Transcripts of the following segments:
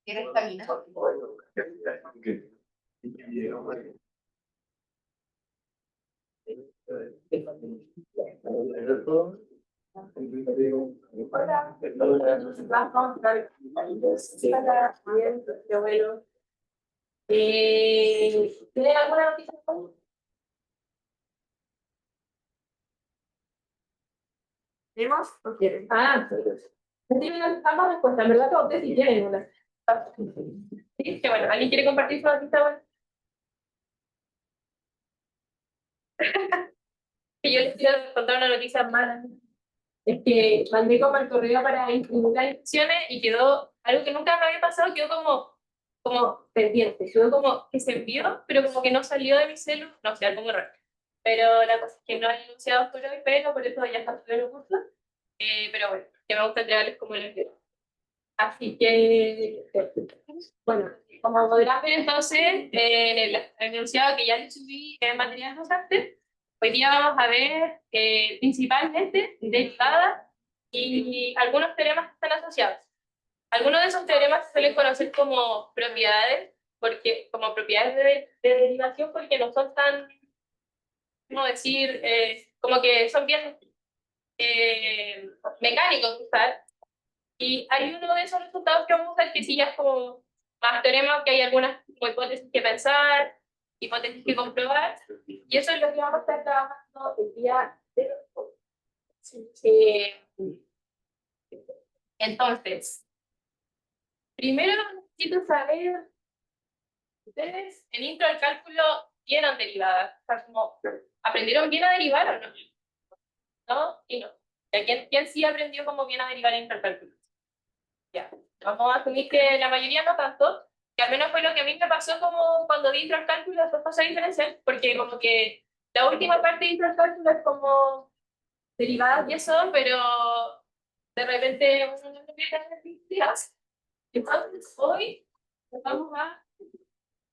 ¿Quieres caminar? ¿Tiene alguna noticia? ¿Tenemos? ¿O quieren? Ambas respuestas, en verdad, todos ustedes sí tienen una. Sí, que bueno, ¿alguien quiere compartir su noticia? Bueno, que yo les quiero contar una noticia mala. Es que mandé como el correo para inscribir las inscripciones y quedó algo que nunca me había pasado, quedó como pendiente, quedó como que se envió, pero como que no salió de mi celu, no sé, algo muy raro. Pero la cosa es que no he anunciado por hoy, pero por eso ya está todo el curso. Pero bueno, que me gusta entregarles como les digo. Así que, bueno, como podrán ver entonces, en el enunciado que ya les subí en materias docentes, hoy día vamos a ver principalmente derivadas y algunos teoremas que están asociados. Algunos de esos teoremas se suelen conocer como propiedades, porque, como propiedades de derivación, porque no son tan, ¿cómo decir? Como que son bien mecánicos de usar. Y hay uno de esos resultados que vamos a usar que sí ya es como más teorema, que hay algunas como hipótesis que pensar, hipótesis que comprobar, y eso es lo que vamos a estar trabajando el día de hoy. Entonces, primero necesito saber, ¿ustedes en intro al cálculo vieron derivadas? O sea, como, ¿aprendieron bien a derivar o no? ¿No? Y no. ¿Quién sí aprendió cómo bien a derivar en intro al cálculo? Ya. Vamos a asumir que la mayoría no tanto, que al menos fue lo que a mí me pasó como cuando di intro al cálculo, las dos cosas diferencias, porque como que la última parte de intro al cálculo es como derivadas y eso, pero de repente uno no empieza a distintas. Entonces, hoy nos vamos a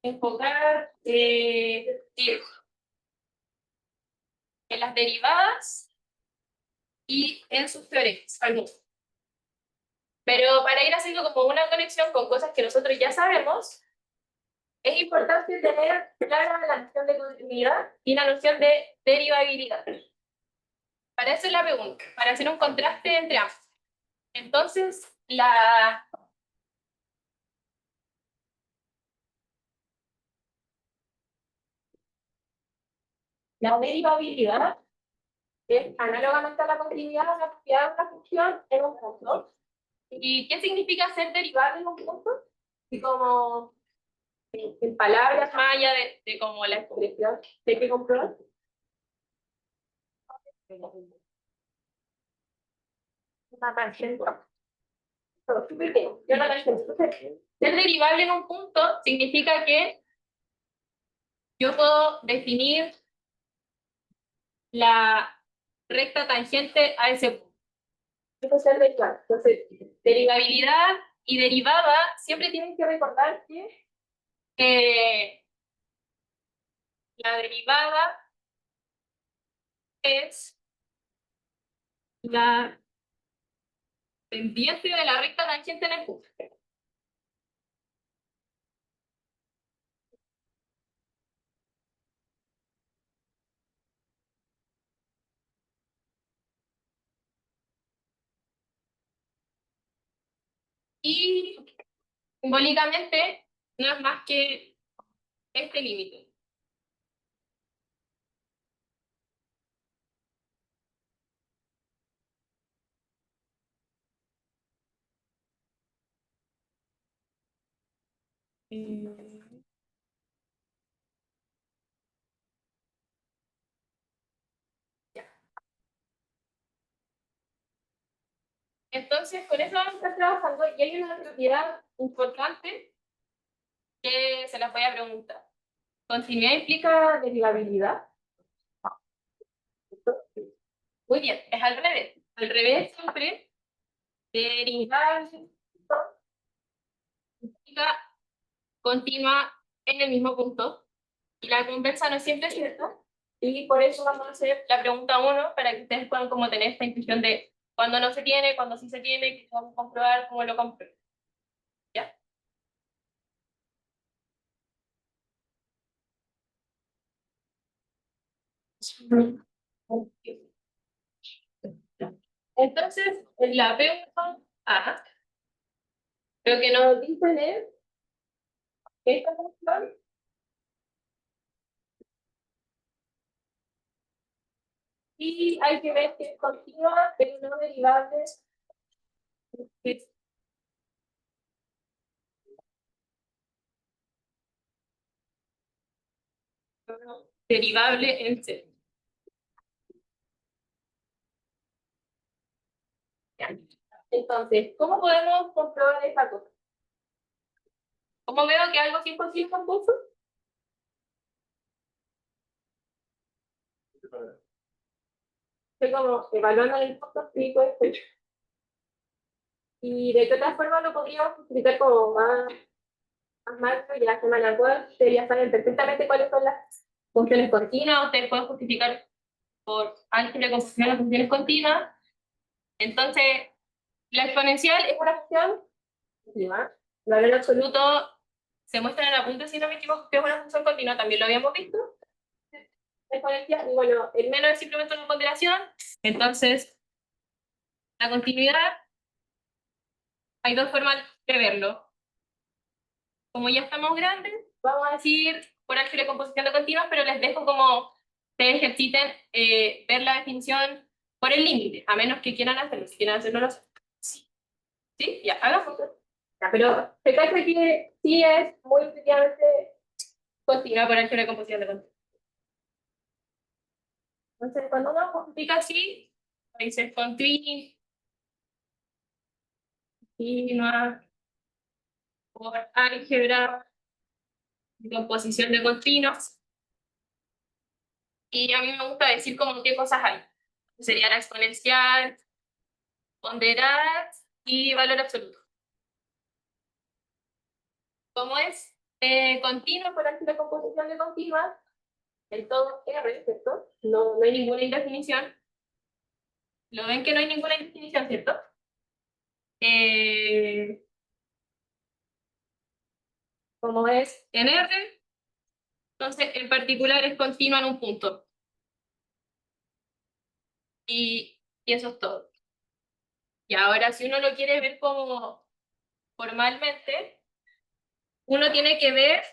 enfocar en las derivadas y en sus teoremas, algunos. Pero para ir haciendo como una conexión con cosas que nosotros ya sabemos, es importante tener clara la noción de continuidad y la noción de derivabilidad. Para eso es la pregunta, para hacer un contraste entre ambos. Entonces, la derivabilidad es análogamente a la continuidad de la propiedad de una función en un punto. ¿Y qué significa ser derivable en un punto? Y como en palabras más allá de como la expresión de que comprobar. Una tangente. Yo no la entiendo. Ser derivable en un punto significa que yo puedo definir la recta tangente a ese punto. Eso es ser derivable. Entonces, derivabilidad y derivada siempre tienen que recordar que la derivada es la pendiente de la recta tangente en el punto. Y simbólicamente no es más que este límite. Entonces, con eso vamos a estar trabajando y hay una propiedad importante que se las voy a preguntar. ¿Continuidad implica derivabilidad? Muy bien, es al revés. Al revés siempre, derivable continua en el mismo punto. Y la conversa no es siempre cierta. Y por eso vamos a hacer la pregunta 1 para que ustedes puedan como tener esta intuición de cuándo no se tiene, cuándo sí se tiene, que vamos a comprobar, cómo lo compruebo. ¿Ya? Entonces, la pregunta A, lo que nos dicen es que esta función y hay que ver que es continua, pero no derivable, es derivable en C. ¿Ya? Entonces, ¿cómo podemos comprobar esta cosa? ¿Cómo veo que algo 100% compuesto? Estoy como evaluando el punto crítico este. Y de qué otra forma lo podríamos explicar como más macro, ya semana web, ustedes ya saben perfectamente cuáles son las funciones continuas, ustedes pueden justificar por álgebra de composición las funciones continuas. Entonces, la exponencial es una función continua. El valor absoluto se muestra en la punta, si no me equivoco, que es una función continua, también lo habíamos visto. Exponencial, y bueno, el menos es simplemente una ponderación. Entonces, la continuidad, hay dos formas de verlo. Como ya estamos grandes, vamos a decir por álgebra de composición de continuas, pero les dejo como ustedes ejerciten ver la definición por el límite, a menos que quieran hacerlo. Si quieren hacerlo, lo hacen. Sí. ¿Sí? Ya, hagamos. Ya, pero se cacha que sí es muy efectivamente continua por álgebra de composición de continuas. Entonces, cuando uno multiplica así, dice continua por álgebra de composición de continuas. Y a mí me gusta decir como qué cosas hay. Sería la exponencial, ponderar y valor absoluto. Como es continuo por aquí la composición de continuas, en todo R, ¿cierto? No, no hay ninguna indefinición. ¿Lo ven que no hay ninguna indefinición, cierto? Como es en R, entonces en particular es continua en un punto. Y eso es todo. Y ahora, si uno lo quiere ver como formalmente, uno tiene que ver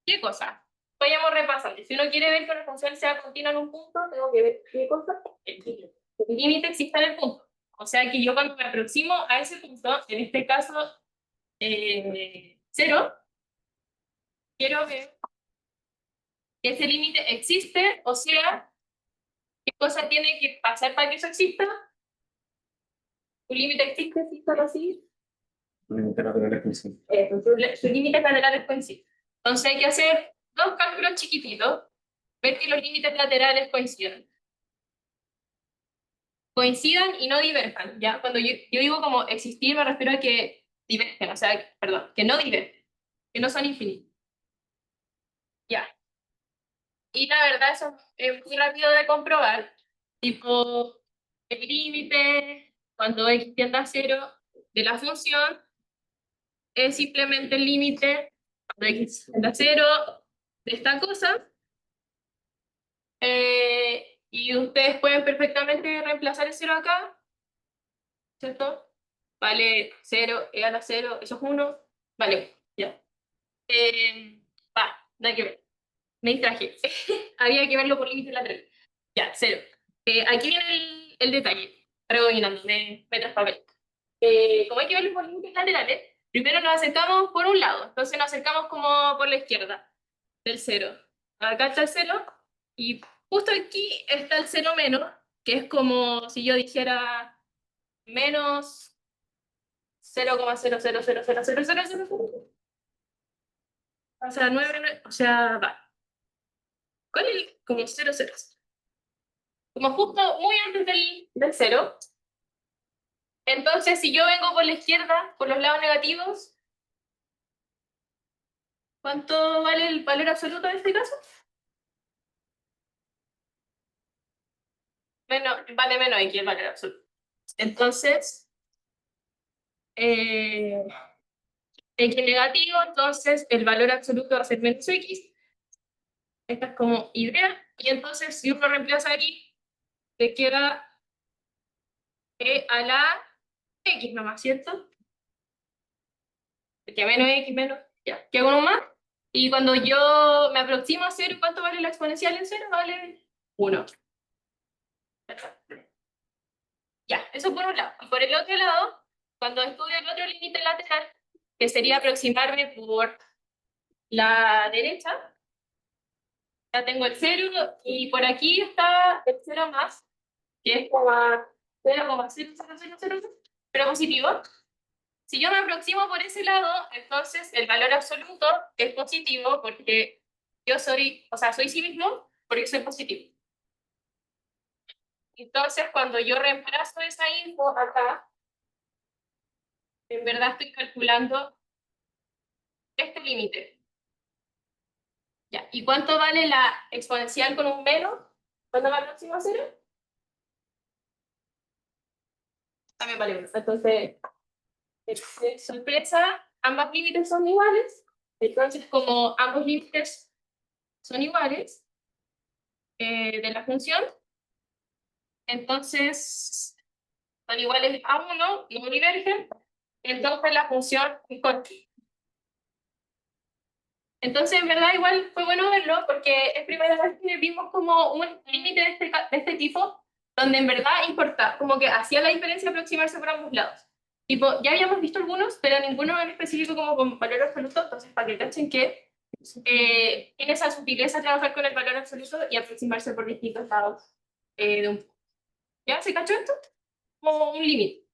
qué cosa. Vayamos repasando. Si uno quiere ver que una función sea continua en un punto, tengo que ver qué cosa. El límite. El límite existe en el punto. O sea que yo cuando me aproximo a ese punto, en este caso 0, quiero ver que ese límite existe, o sea, qué cosa tiene que pasar para que eso exista. Un límite existe, sí, solo así. Límite lateral es coincide. Su límite lateral es coincide. Entonces hay que hacer dos cálculos chiquititos, ver que los límites laterales coincidan y no diverjan, ¿ya? Cuando yo digo como existir, me refiero a que divergen, o sea, perdón, que no divergen, que no son infinitos. Ya. Y la verdad, eso es muy rápido de comprobar. Tipo, el límite, cuando x tiende a 0 de la función, es simplemente el límite cuando x tiende a 0 de esta cosa. Y ustedes pueden perfectamente reemplazar el 0 acá, ¿cierto? Vale 0, igual a 0, eso es 1. Vale, ya. Va, nada que ver. Me distraje. Había que verlo por límite lateral. Ya, 0. Aquí viene el detalle. Rebobinando, me traspapel. Como hay que verlo por límites laterales, primero nos acercamos por un lado. Entonces nos acercamos como por la izquierda del 0. Acá está el 0 y justo aquí está el 0 menos, que es como si yo dijera menos 0,00000000. O sea, 9, o sea, va. ¿Cuál es como 0, 0? Como justo muy antes del 0. Entonces, si yo vengo por la izquierda, por los lados negativos, ¿Cuánto vale el valor absoluto en este caso? Vale menos X el valor absoluto. Entonces, X negativo, entonces el valor absoluto va a ser menos X. Esta es como Y. Y entonces, si uno reemplaza aquí, te queda a la X nomás, ¿cierto? Que menos X menos, ya. ¿Qué hago uno más? Y cuando yo me aproximo a cero, ¿cuánto vale la exponencial en cero? Vale 1. Ya, eso por un lado. Y por el otro lado, cuando estudio el otro límite lateral, que sería aproximarme por la derecha, ya tengo el 0 y por aquí está el 0 más, que es como 0,0000, pero positivo. Si yo me aproximo por ese lado, entonces el valor absoluto es positivo porque yo soy, o sea, soy sí mismo porque soy positivo. Entonces, cuando yo reemplazo esa info acá, en verdad estoy calculando este límite. Ya. ¿Y cuánto vale la exponencial con un menos cuando me aproximo a cero? También vale 1. Entonces, sorpresa, ambos límites son iguales. Entonces, como ambos límites son iguales de la función, entonces son iguales a 1, no divergen, entonces la función es continua. Entonces, en verdad, igual fue bueno verlo porque es primera vez que vimos como un límite de este tipo, donde en verdad importa, como que hacía la diferencia aproximarse por ambos lados. Tipo, ya habíamos visto algunos, pero ninguno en específico como con valor absoluto, entonces para que cachen que tiene esa sutileza trabajar con el valor absoluto y aproximarse por distintos lados de un punto. ¿Ya se cachó esto? Como un límite.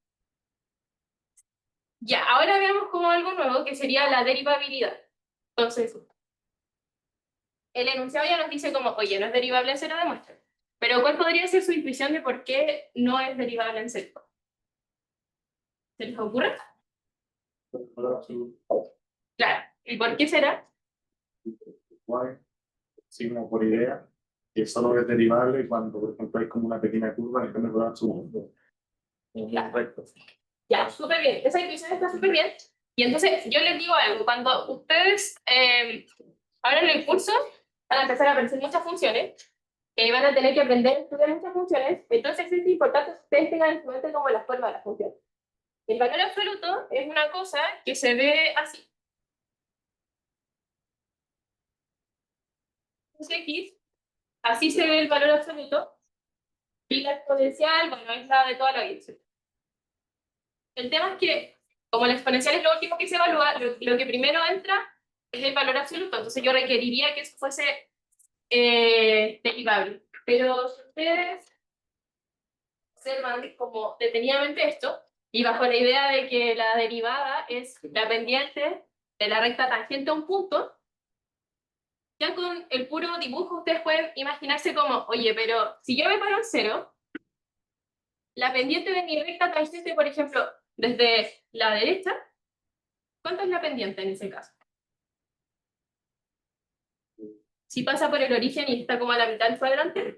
Ya, ahora veamos como algo nuevo que sería la derivabilidad. Entonces, el enunciado ya nos dice como, oye, no es derivable en cero de muestra. Pero ¿cuál podría ser su intuición de por qué no es derivable en cero? ¿Se les ocurre? Claro. ¿Y por qué será? Signo por idea, que solo es derivable cuando, por ejemplo, hay como una pequeña curva en el que me puedan subir. Recto. Ya, súper bien. Esa intuición está súper bien. Y entonces yo les digo algo, cuando ustedes abran el curso, van a empezar a aparecer muchas funciones, van a tener que aprender a estudiar muchas funciones, entonces es importante que ustedes tengan en su mente como la forma de las funciones. El valor absoluto es una cosa que se ve así. X, así se ve el valor absoluto, y la exponencial, bueno, es la de toda la vida. El tema es que, como la exponencial es lo último que se evalúa, lo que primero entra es el valor absoluto, entonces yo requeriría que eso fuese derivable. Pero si ustedes observan como detenidamente esto, y bajo la idea de que la derivada es la pendiente de la recta tangente a un punto, ya con el puro dibujo ustedes pueden imaginarse como, oye, pero si yo me paro en cero, la pendiente de mi recta tangente, por ejemplo, desde la derecha, ¿cuánto es la pendiente en ese caso? Si pasa por el origen y está como a la mitad del cuadrante,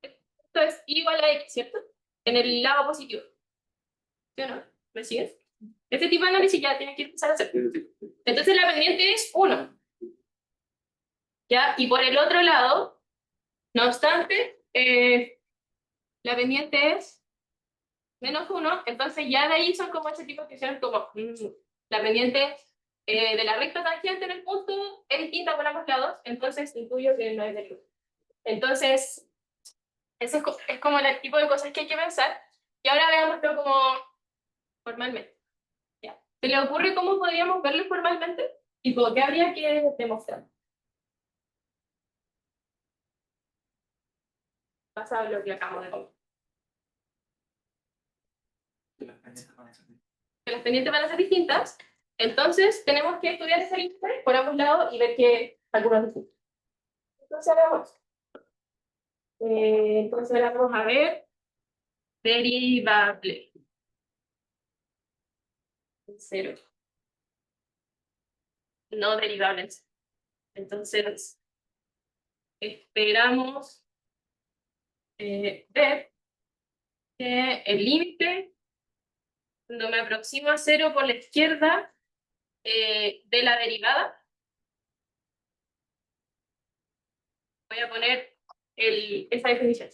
esto es igual a x, ¿cierto? En el lado positivo. ¿Sí o no? ¿Me sigues? Este tipo de análisis ya tienes que empezar a hacer. Entonces la pendiente es 1. ¿Ya? Y por el otro lado, no obstante, la pendiente es -1, entonces ya de ahí son como ese tipo de expresiones como la pendiente de la recta tangente en el punto es distinta por ambos lados, entonces intuyo que no es derivable. Entonces, ese es como el tipo de cosas que hay que pensar. Y ahora veámoslo como formalmente. ¿Ya? ¿Se le ocurre cómo podríamos verlo formalmente? ¿Y por qué habría que demostrar? Pasa lo que acabo de ver. Que las pendientes van a ser distintas, entonces tenemos que estudiar ese límite por ambos lados y ver que algunos distintos. Entonces hagamos. Entonces ahora vamos a ver derivable. 0. no derivables. Entonces, esperamos ver que el límite, cuando me aproximo a cero por la izquierda de la derivada, voy a poner esa definición.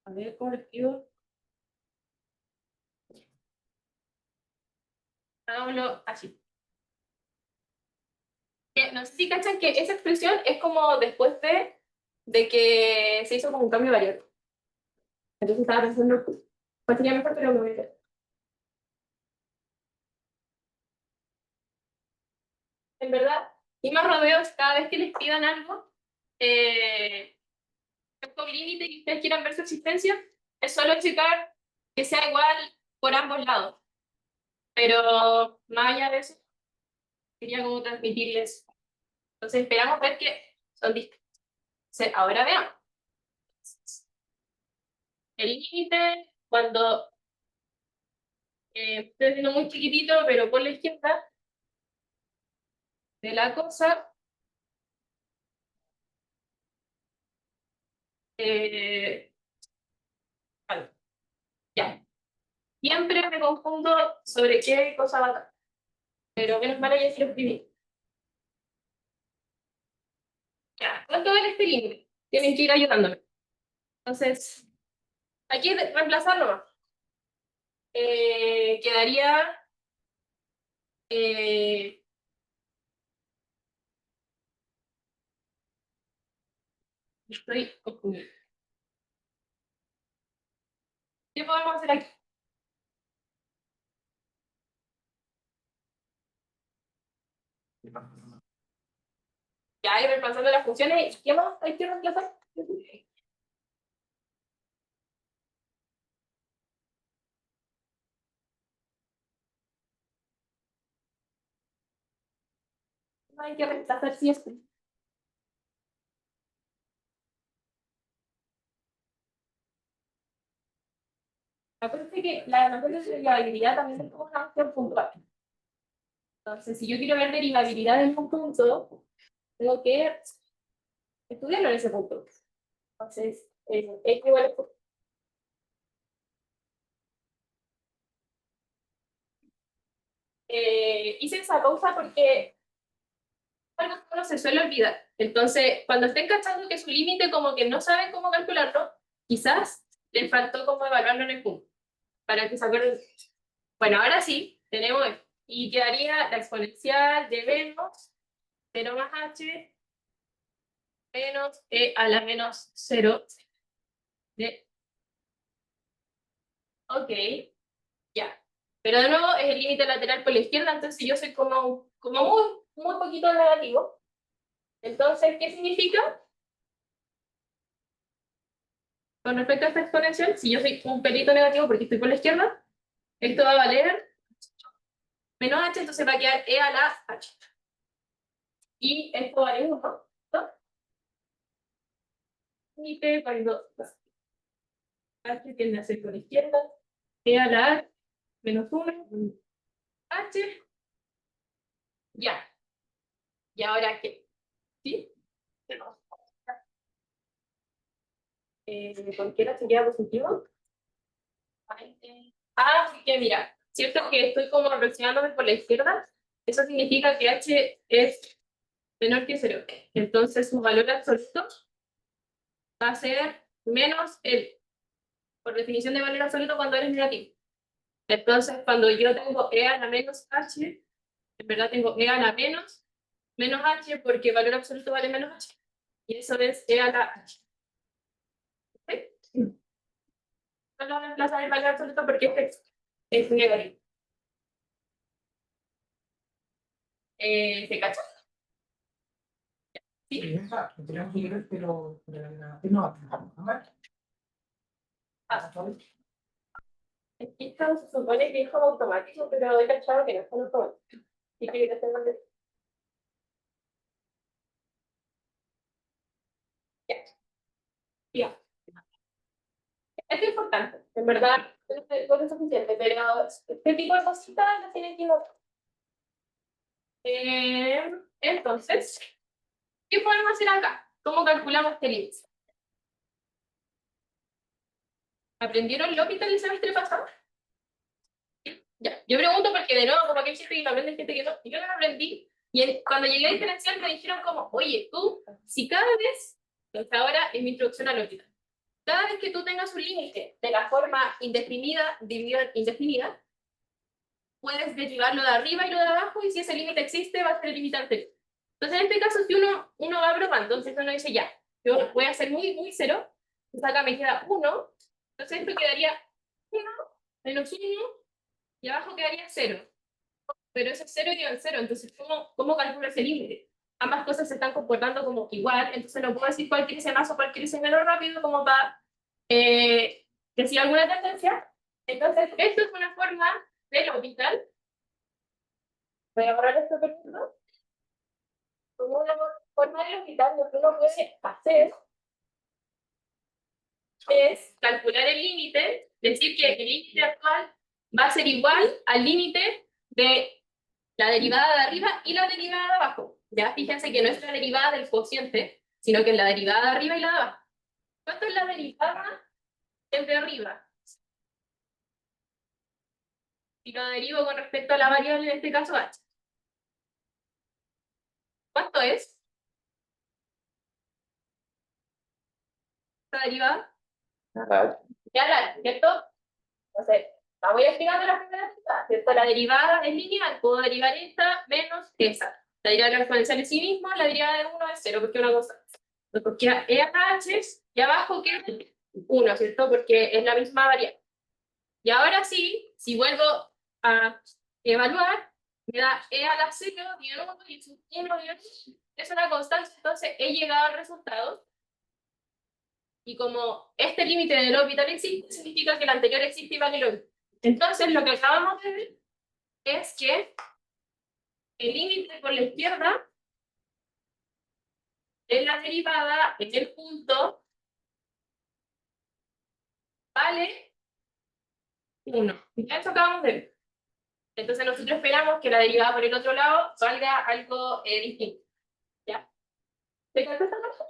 A ver, ¿cómo lo escribo? Hagámoslo así. No sé si cachan que esa expresión es como después de que se hizo como un cambio de variable. Entonces estaba pensando cuál sería mejor, pero me voy a ver. En verdad, y más rodeos cada vez que les pidan algo, con límite y ustedes quieran ver su existencia, es solo checar que sea igual por ambos lados. Pero más allá de eso, quería como transmitirles. Entonces esperamos ver que son distintos. Ahora veamos. El límite, cuando estoy haciendo muy chiquitito, pero por la izquierda de la cosa, vale, ya. Siempre me confundo sobre qué cosa va a dar. Pero menos mal ya sí lo escribí. Ya, ¿cuánto vale este límite? Tienen que ir ayudándome. Entonces, aquí reemplazarlo. Quedaría estoy confundida. ¿Qué podemos hacer aquí? Ya ir reemplazando las funciones. ¿Qué más hay que reemplazar? No hay que reemplazar siempre. Acuérdense que la materia de derivabilidad también es como una opción puntual. Entonces, si yo quiero ver derivabilidad en un punto, tengo que estudiarlo en ese punto. Entonces, es igual a... hice esa pausa porque algo que uno se suele olvidar. Entonces, cuando estén cachando que su límite como que no saben cómo calcularlo, quizás les faltó cómo evaluarlo en el punto, para que se acuerden. Bueno, ahora sí, tenemos esto. Y quedaría la exponencial de menos 0 más h menos e a la menos 0 de... Ok, ya. Pero de nuevo es el límite lateral por la izquierda, entonces yo soy como muy poquito negativo. Entonces, ¿qué significa? Con respecto a esta exponencial, si yo soy un pelito negativo porque estoy por la izquierda, esto va a valer menos h, entonces va a quedar e a la h. Y esto vale 1, ¿no? Y p cuando h tiende a ser por la izquierda, e a la h menos 1, h, ya. ¿Y ahora qué? ¿Sí? ¿Por qué no sería positivo? Que mira, cierto que estoy como aproximándome por la izquierda, eso significa que h es menor que 0. Entonces su valor absoluto va a ser menos el, por definición de valor absoluto cuando eres negativo. Entonces cuando yo tengo e a la menos h, en verdad tengo e a la menos h porque valor absoluto vale menos h. Y eso es e a la h. ¿Sí? Solo reemplazar el valor absoluto porque este es negativo. ¿Se cacha? Sí. Esto se supone que es como automático, pero he cachado que no es como automático. Y que hacer más de... Ya. Ya. Esto es importante, en verdad, no es suficiente, pero este tipo de cositas las tienen que notar. Entonces, ¿qué podemos hacer acá? ¿Cómo calculamos este límite? ¿Aprendieron L'Hopital el semestre pasado? Ya, yo pregunto porque de nuevo, como que hay gente que lo aprende, hay gente que no. Yo no lo aprendí. Y cuando llegué a diferencial me dijeron como, oye, tú, si cada vez, hasta ahora es mi introducción al L'Hopital, cada vez que tú tengas un límite de la forma indefinida, dividida en indefinida, puedes derivarlo de arriba y lo de abajo, y si ese límite existe, va a ser el límite anterior. Entonces, en este caso, si uno va probando, entonces uno dice, ya, yo voy a hacer muy cero, entonces acá me queda 1, entonces esto quedaría 1 menos 1, y abajo quedaría 0. Pero ese 0 y el 0, entonces, ¿cómo calculo ese límite? Ambas cosas se están comportando como igual, entonces no puedo decir cuál crece más o cuál crece menos rápido, como para decir alguna tendencia. Entonces, esto es una forma de L'Hopital. Voy a borrar esto, permiso. Como una forma de L'Hopital, lo que uno puede hacer es calcular el límite, decir que el límite actual va a ser igual al límite de la derivada de arriba y la derivada de abajo. Ya fíjense que no es la derivada del cociente, sino que es la derivada de arriba y la de abajo. ¿Cuánto es la derivada de arriba? Si lo derivo con respecto a la variable, en este caso h. ¿Cuánto es esta derivada? Ya la, ¿cierto? Entonces, la voy explicando la primera derivada, ¿cierto? La derivada es lineal, puedo derivar esta menos esa. La derivada de la exponencial en sí mismo, la derivada de 1 es 0, porque es una cosa. Entonces, porque e a h y abajo queda 1, ¿cierto? Porque es la misma variable. Y ahora sí, si vuelvo a evaluar, me da e a la 0 dividido 1 y 1 es una constante, entonces he llegado al resultado. Y como este límite del orbital existe, significa que el anterior existe y vale lo mismo. Entonces, lo que acabamos de ver es que el límite por la izquierda es la derivada en el punto vale 1. Ya eso acabamos de ver. Entonces, nosotros esperamos que la derivada por el otro lado valga algo distinto. ¿Ya? ¿Te captas esta cosa?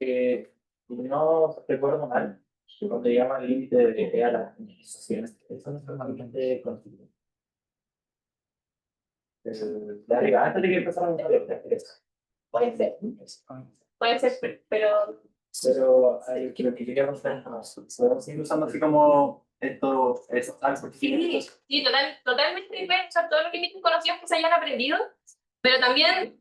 Si no recuerdo mal, cuando llama el límite de E a las organizaciones, eso no es normalmente conocido. La arriba, antes de que empezáramos a ver, Puede ser. Puede ser, pero pero lo que quería contar es, podemos seguir usando así como esto, esos algo. sí, totalmente pueden usar todos los límites conocidos que se hayan aprendido, pero también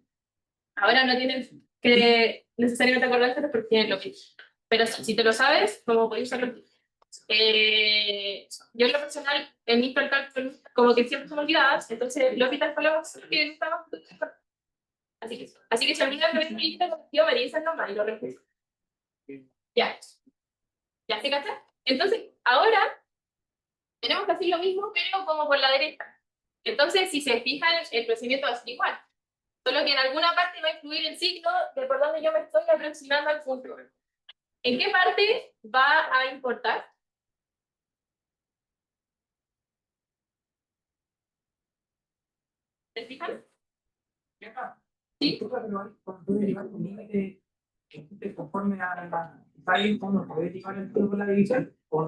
ahora no tienen que necesariamente acordárselos porque tienen lo que. Pero si te lo sabes, como puedes usarlo. Yo en lo personal, en mi cálculo, como que siempre son olvidadas, entonces lo hospital fue lo que estaba. Así que si olvidan que ven mi lista conocido, me dicen nomás y lo reemplazo. Ya, ya se cacha. Entonces, ahora tenemos que hacer lo mismo, pero como por la derecha. Entonces, si se fijan, el procedimiento va a ser igual. Solo que en alguna parte va a influir el signo de por donde yo me estoy aproximando al punto. ¿En qué parte va a importar? ¿Se fijan? Sí. Conforme a la ¿cómo puede derivar el punto por la división? No,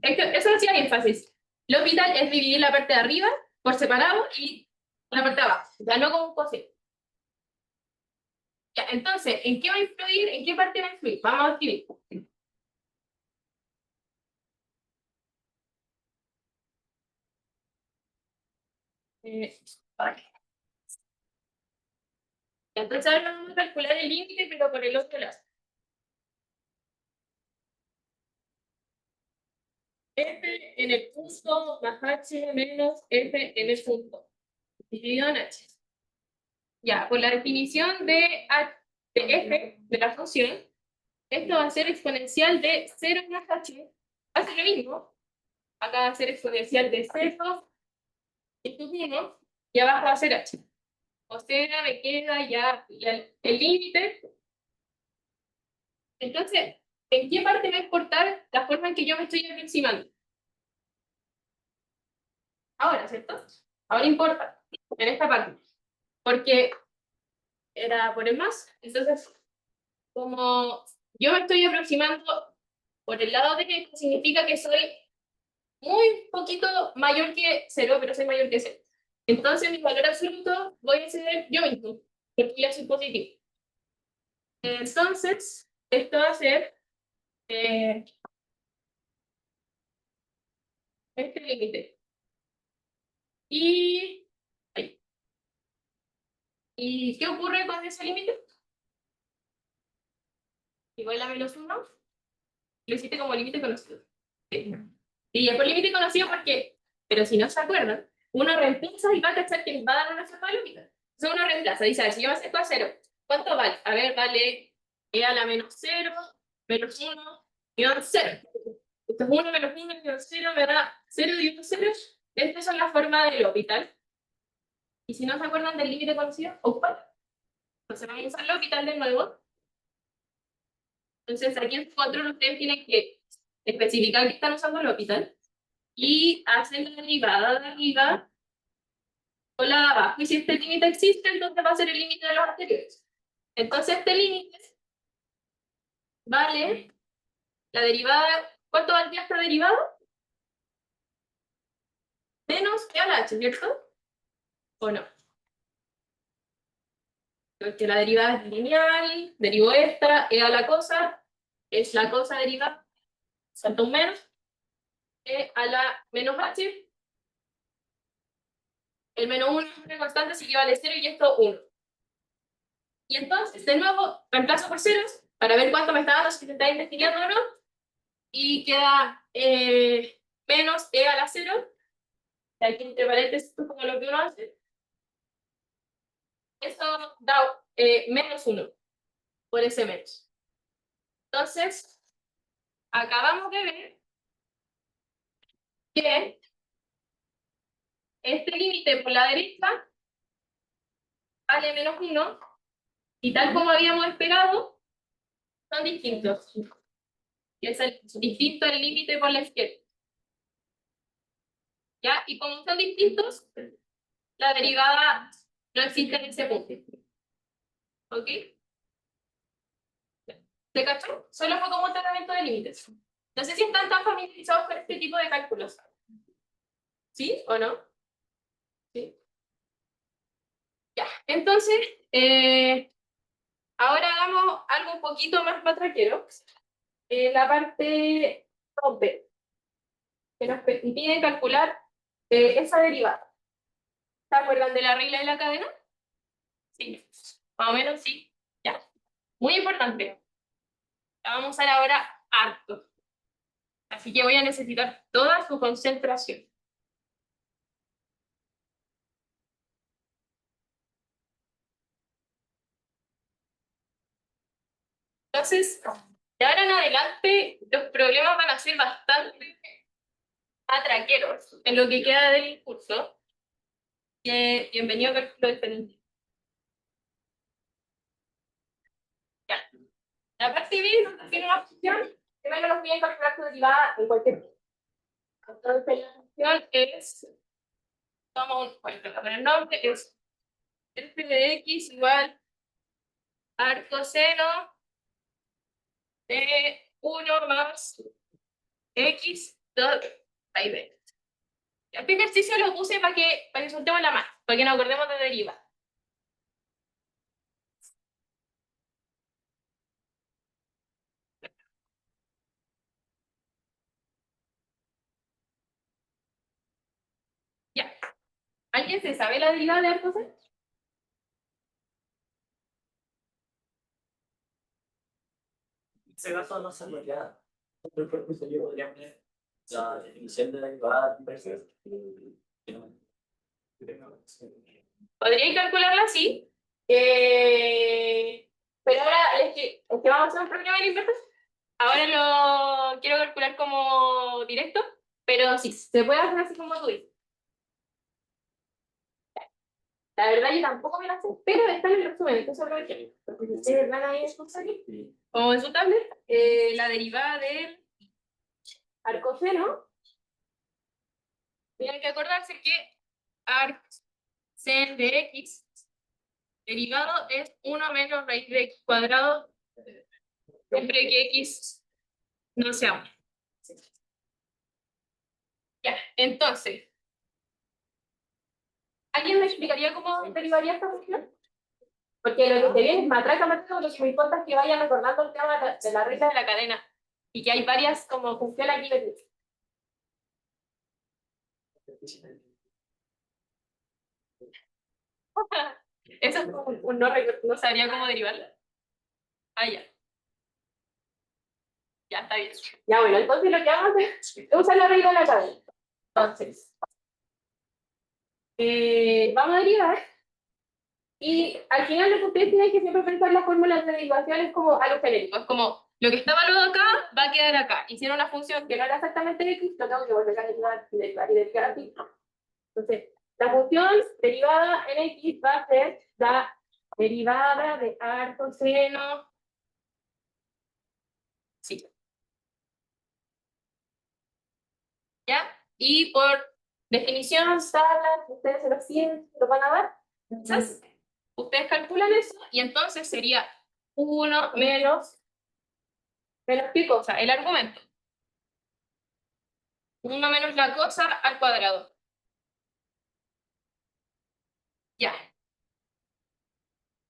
eso hacía énfasis. Lo vital es dividir la parte de arriba por separado y la parte de abajo. Ya no como un cociente. Ya, entonces, ¿en qué va a influir? ¿En qué parte va a influir? Vamos a escribir. Vale. Entonces ahora vamos a calcular el límite, pero por el otro lado. F en el punto más H menos F en el punto. Dividido en H. Ya, por la definición de F, de la función, esto va a ser exponencial de 0 más H. Hace lo mismo. Acá va a ser exponencial de 0, esto es 1, y abajo va a ser H. O sea, me queda ya el límite. Entonces, ¿En qué parte va a importar la forma en que yo me estoy aproximando? Ahora, ¿cierto? Ahora importa, en esta parte. Porque era por el más. Entonces, como yo me estoy aproximando por el lado de esto, significa que soy muy poquito mayor que cero, pero soy mayor que cero. Entonces, mi valor absoluto voy a ser yo mismo, porque ya soy positivo. Entonces, esto va a ser este límite. Y, ay, ¿y qué ocurre con ese límite? Igual a -1, lo hiciste como límite conocido. Sí. Y es por límite conocido porque, pero si no se acuerdan, uno reemplaza y va a cachar que va a dar una sopa lógica. Entonces uno reemplaza, dice, a ver, si yo me acerco a 0, ¿cuánto vale? A ver, vale e a la -0, -1, guión 0. Esto es 1 menos 1, guión 0, me da 0, guión 0. Estas son las formas del orbital. Y si no se acuerdan del límite conocido, ocupar. Entonces vamos a usar el orbital de nuevo. Entonces aquí en su control ustedes tienen que especificar que están usando el orbital y hacen la derivada de arriba o la de abajo. Y si este límite existe, entonces va a ser el límite de los anteriores. Entonces este límite vale la derivada. ¿Cuánto valdría esta derivada? Menos e a la h, ¿cierto? ¿O no? Porque la derivada es lineal, derivo esta, e a la cosa, es la cosa derivada, salta un menos, e a la menos h, el -1 es una constante, así que vale 0 y esto 1. Y entonces, de nuevo, reemplazo por ceros para ver cuánto me está dando, si se está indefiniendo o no, y queda menos e a la 0, aquí entre paréntesis, esto es como lo que uno hace, eso da -1 por ese menos. Entonces, acabamos de ver que este límite por la derecha vale -1, y tal como habíamos esperado, son distintos. Y es distinto el límite por la izquierda. ¿Ya? Y como son distintos, la derivada no existe en ese punto. ¿Ok? ¿Se cachó? Solo fue como un tratamiento de límites. No sé si están tan familiarizados con este tipo de cálculos. ¿Sí o no? Sí. Ya, entonces, ahora hagamos algo un poquito más matraquero. La parte 2B, que nos pide calcular esa derivada. ¿Se acuerdan de la regla de la cadena? Sí, más o menos sí. Ya. Muy importante. La vamos a usar ahora harto. Así que voy a necesitar toda su concentración. Entonces, de ahora en adelante, los problemas van a ser bastante atraqueros en lo que queda del curso. Bienvenido a cálculo diferencial. Ya. La parte B nos tiene una función que no nos pide calcular su derivada en cualquier punto. Entonces, la función es, toma con el nombre, es f de x igual arco seno de 1 más x dot y b. Este ejercicio lo puse para que soltemos la mano, para que nos acordemos de deriva. Ya. ¿Alguien se sabe la derivada de arco seno? En ese caso no se podría. Yo creo que yo podría poner la definición de la derivada inversa. Podríais calcularla así. Pero ahora es que vamos a hacer un problema de inversa. Ahora lo quiero calcular como directo, pero sí, se puede hacer así como tú dices. La verdad yo tampoco me la sé, pero está en el resumen, entonces aprovechen. Porque si ustedes van a ir en su serie, o en su tablet, la derivada del arcoseno, tienen que acordarse que arcsen de x derivado es 1 menos raíz de x cuadrado, siempre que x no sea 1. Ya, entonces, ¿alguien me explicaría cómo derivaría esta función? Porque lo que se viene es matraca, matraca, lo que me importa es que vayan recordando el tema de la regla de la cadena y que hay varias como funciones aquí. Eso es como no sabría cómo derivarla. Ah, ya. Ya, está bien. Ya, bueno, entonces lo que vamos a hacer es usar la regla de la cadena. Entonces, vamos a derivar. Y al final lo que ustedes tienen que siempre pensar las fórmulas de derivación es como algo genérico. Es como, lo que está evaluado acá va a quedar acá. Hicieron una función que no era exactamente x, lo tengo que volver a derivar y derivar y derivar así. Entonces, la función derivada en x va a ser la derivada de arcoseno. Sí. ¿Ya? Y por definición, tabla, ustedes se lo siguen, lo van a ver. Entonces, ustedes calculan eso y entonces sería 1 menos qué cosa, el argumento. 1 menos la cosa al cuadrado. Ya.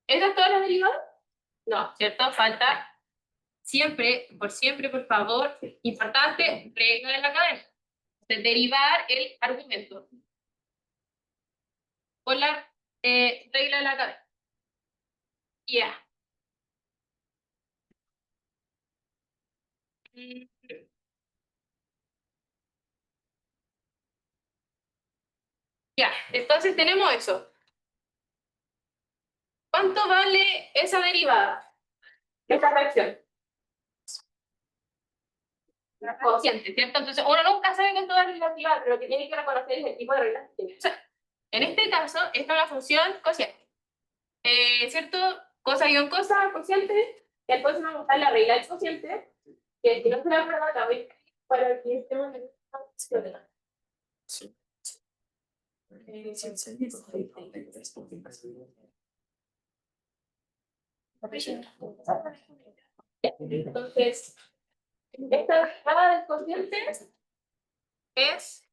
¿Esa es toda la derivada? No, ¿cierto? Falta siempre, por favor, importante, regla de la cadena. Derivar el argumento por la regla de la cadena. Ya. Mm, Ya, entonces tenemos eso. ¿Cuánto vale esa derivada? Esa fracción. Cociente, ¿cierto? Entonces uno nunca sabe cuánto vale la derivada, pero lo que tiene que reconocer es el tipo de regla que tiene. O sea, en este caso, esta es una función cociente. ¿Cierto? Cosa guión cosa, cociente. Y entonces vamos a usar la regla del cociente, que si no se la acuerdan, la voy a escribir para que estemos en el... Entonces, esta derivada del cociente es,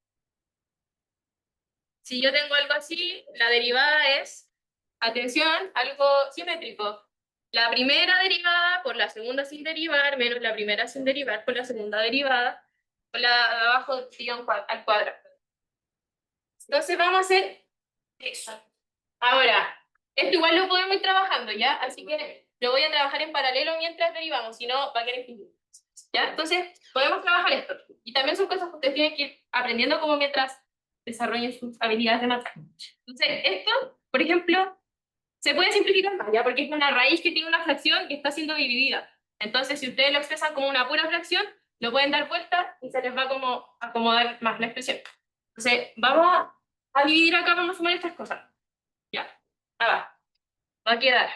si yo tengo algo así, la derivada es, atención, algo simétrico. La primera derivada por la segunda sin derivar, menos la primera sin derivar por la segunda derivada, por la de abajo, digamos, al cuadrado. Entonces vamos a hacer eso. Ahora, esto igual lo podemos ir trabajando, ¿ya? Así que lo voy a trabajar en paralelo mientras derivamos, si no, va a quedar infinito. ¿Ya? Entonces, podemos trabajar esto. Y también son cosas que ustedes tienen que ir aprendiendo como mientras desarrollen sus habilidades de matemáticas. Entonces, esto, por ejemplo, se puede simplificar más, ¿ya? Porque es una raíz que tiene una fracción que está siendo dividida. Entonces, si ustedes lo expresan como una pura fracción, lo pueden dar vuelta y se les va como a acomodar más la expresión. Entonces, vamos a dividir acá, vamos a sumar estas cosas. Ya, va a quedar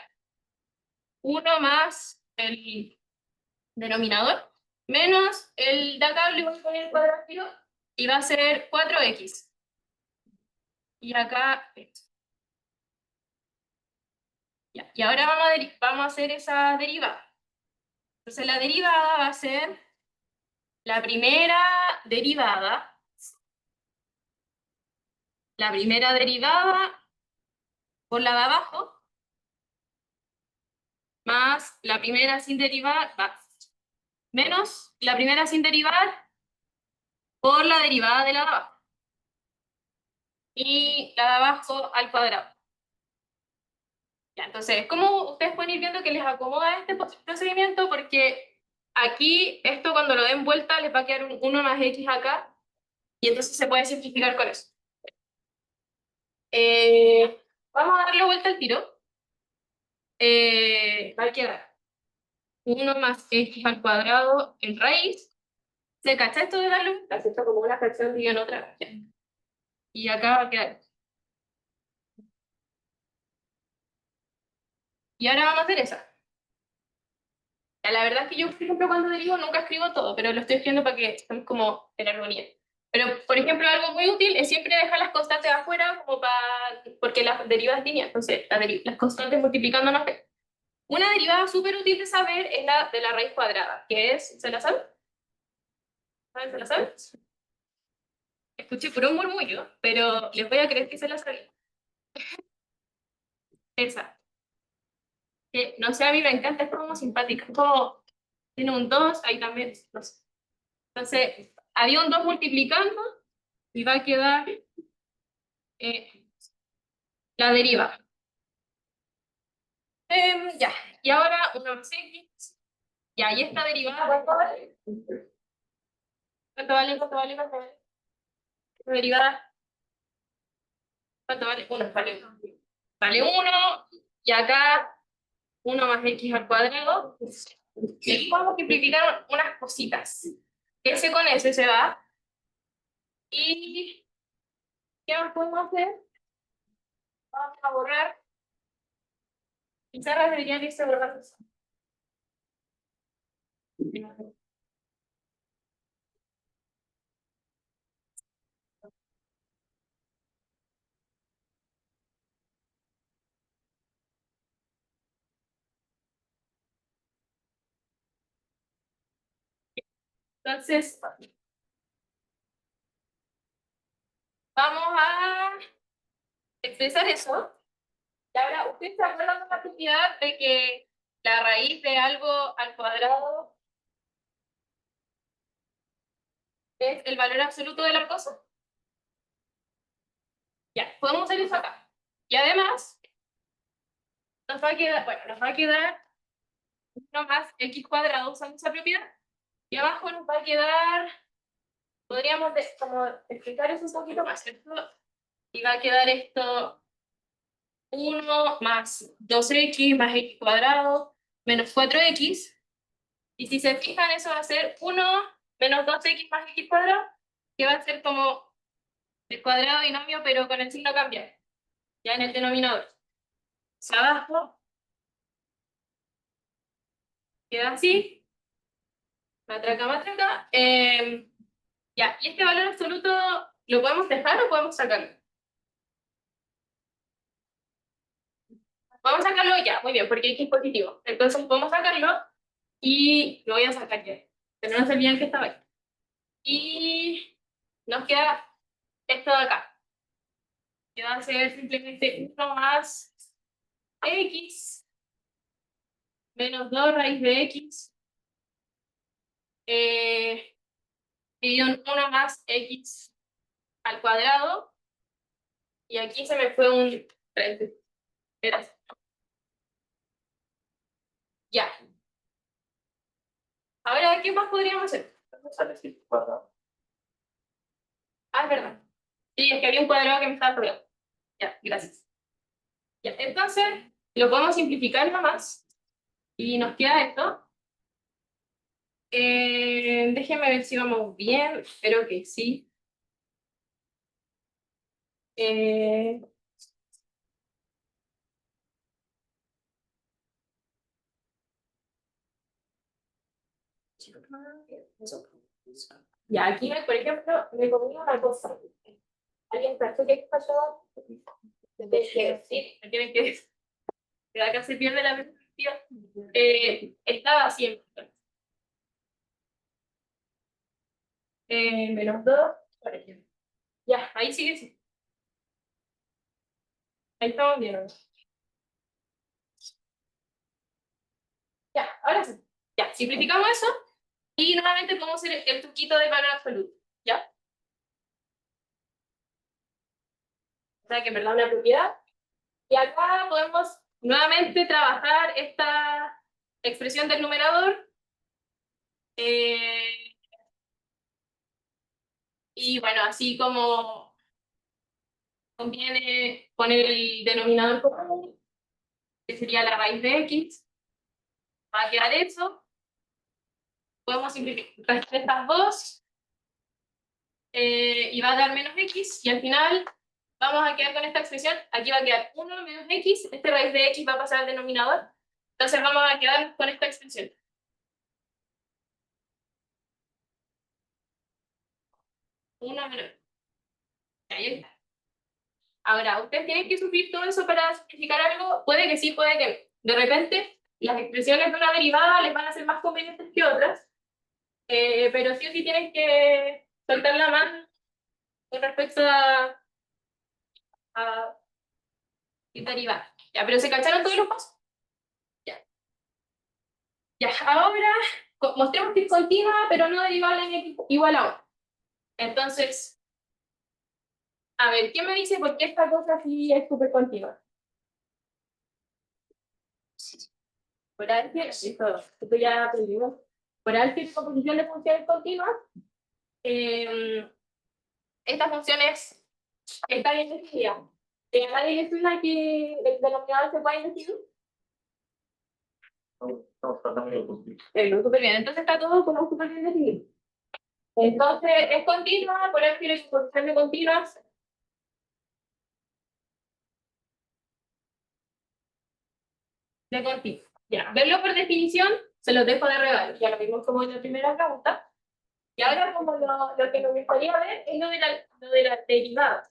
1 más el denominador, menos el de acá, le voy a poner el cuadrático, y va a ser 4x. Y acá, esto. Ya. Y ahora vamos a hacer esa derivada. Entonces la derivada va a ser la primera derivada, por la de abajo, más la primera sin derivar, menos la primera sin derivar por la derivada de la de abajo. Y la de abajo al cuadrado. Ya, entonces, ¿cómo ustedes pueden ir viendo que les acomoda este procedimiento? Porque aquí, esto cuando lo den vuelta, les va a quedar un 1 más x acá, y entonces se puede simplificar con eso. Vamos a darle vuelta al tiro. Va a quedar 1 más x al cuadrado en raíz. ¿Se cacha esto de darle vuelta? Esto como una fracción dividido en otra. Y acá va a quedar Y ahora vamos a hacer esa. La verdad es que yo, por ejemplo, cuando derivo nunca escribo todo, pero lo estoy escribiendo para que estemos como en armonía. Pero, por ejemplo, algo muy útil es siempre dejar las constantes afuera como para... porque las derivadas líneas, entonces las constantes multiplicando no afectan. Una derivada súper útil de saber es la de la raíz cuadrada, que es, ¿se la saben? ¿Se la saben? Escuché por un murmullo, pero les voy a creer que se la saben. Esa. Que, no sé, a mí me encanta, es como simpática, es como, tiene un 2 ahí también, no sé. Entonces, había un 2 multiplicando y va a quedar la deriva. Ya, y ahora una más x. Ya, y esta derivada, ¿cuánto vale? ¿Cuánto vale? ¿Cuánto vale? ¿Cuánto vale? Esta derivada, ¿cuánto vale? 1, vale 1. Vale 1, y acá 1 más x al cuadrado. Y aquí vamos a multiplicar unas cositas. Ese con ese se va. ¿Y qué más podemos hacer? Vamos a borrar. Pizarras deberían irse borrando. Entonces, vamos a expresar eso. Y ahora, ¿ustedes se acuerdan de la propiedad de que la raíz de algo al cuadrado es el valor absoluto de la cosa? Ya, podemos hacer eso acá. Y además, nos va a quedar, bueno, nos va a quedar 1 más x cuadrado usando esa propiedad. Y abajo nos va a quedar, podríamos como explicar eso un poquito más, ¿cierto? Y va a quedar esto 1 más 2x más x cuadrado menos 4x. Y si se fijan, eso va a ser 1 menos 2x más x cuadrado, que va a ser como el cuadrado binomio, pero con el signo cambiado, ya en el denominador. O sea, abajo queda así, matraca, matraca. Ya, y este valor absoluto, ¿lo podemos dejar o podemos sacarlo? Vamos a sacarlo ya, muy bien, porque x es positivo. Entonces podemos sacarlo y lo voy a sacar ya. Pero no se olviden que estaba ahí. Y nos queda esto de acá, que va a ser simplemente 1 más x menos 2 raíz de x dividido en 1 más x al cuadrado. Y aquí se me fue un 30. Gracias. Ya. Ahora, ¿qué más podríamos hacer? No sale así, cuadrado. Ah, es verdad. Sí, es que había un cuadrado que me estaba colgando. Ya, gracias. Ya, entonces, lo podemos simplificar nomás. Y nos queda esto. Déjenme ver si vamos bien. Espero que sí. Eh, ya, aquí, por ejemplo, me comí una cosa. ¿Alguien pensó que pasó? Sí, me tienen que decir. Acá se pierde la perspectiva. Estaba siempre. Menos 2. Ya, ahí sigue. Sí. Ahí estamos bien. ¿No? Ya, ahora sí. Ya, simplificamos eso. Y nuevamente podemos hacer el truquito del valor absoluto. ¿Ya? O sea, que en verdad una propiedad. Y acá podemos nuevamente trabajar esta expresión del numerador. Eh, y bueno, así como conviene poner el denominador común, que sería la raíz de x, va a quedar eso. Podemos simplificar estas dos y va a dar menos x, y al final vamos a quedar con esta expresión. Aquí va a quedar 1 menos x, este raíz de x va a pasar al denominador. Entonces vamos a quedar con esta expresión. 1 menos. Ahí está. Ahora, ustedes tienen que sufrir todo eso para simplificar algo. Puede que sí, puede que no. De repente, las expresiones de una derivada les van a ser más convenientes que otras. Pero sí o sí tienen que soltar la mano con respecto a derivar. Ya, pero ¿se cacharon todos los pasos? Ya. Ya, ahora mostremos que es continua, pero no derivable en x igual a 1. Entonces, a ver, ¿quién me dice por qué esta cosa sí es súper continua? Por álgebra, esto ya aprendimos. Por álgebra y composición de funciones continuas, esta función está bien definida. ¿Nadie le suena que el denominador se puede definir? No, está muy bien. Súper bien, entonces está todo como súper bien definido. Entonces, es continua, por álgebra y composición de continuas. De continuo. Ya, verlo por definición, se los dejo de regalo. Ya lo vimos como en la primera pregunta. Y ahora como lo que nos gustaría ver es lo de la derivada.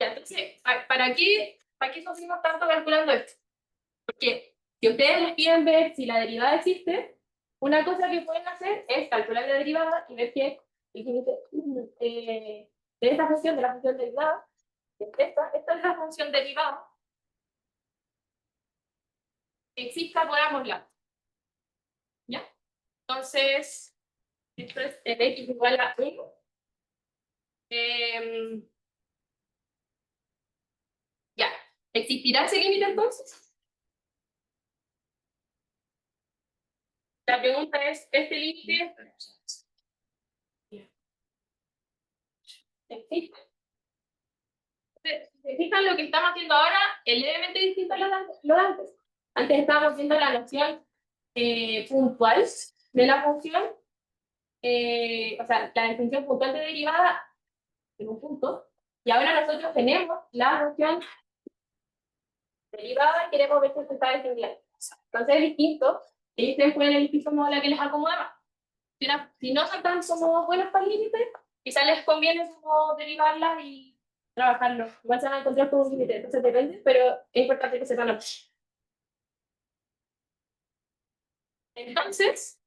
Ya, entonces, ¿para qué sufrimos tanto calculando esto? Porque si ustedes les piden ver si la derivada existe, una cosa que pueden hacer es calcular la derivada y ver que el límite de esta función, de la función derivada, esta es la función derivada, exista por ambos lados. ¿Ya? Entonces, esto es el x igual a 1. Ya, ¿existirá ese límite entonces? La pregunta es, ¿este límite existe? Si se fijan lo que estamos haciendo ahora, es levemente distinto a lo de antes. Antes estábamos viendo la noción puntual de la función, o sea, la definición puntual de derivada en un punto, y ahora nosotros tenemos la noción derivada y queremos ver si se está definiendo. Entonces es distinto, y ustedes pueden elegir como la que les acomoda más. Si no son tan como buenos para el límite, quizás les conviene como derivarlas y trabajarlo. Igual se van a encontrar con un límite, entonces depende, pero es importante que sepan lo. Entonces,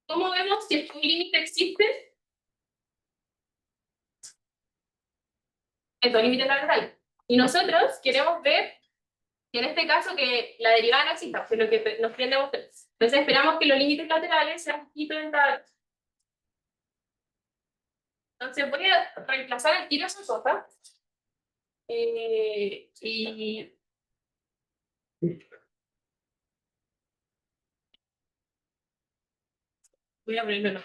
¿cómo vemos si es que un límite existe? Es un límite lateral. Y nosotros queremos ver, en este caso, que la derivada no exista, que es lo que nos quieren demostrar. Entonces esperamos que los límites laterales sean equivalentes. Entonces voy a reemplazar el tiro a sota. Y voy a ponerlo en.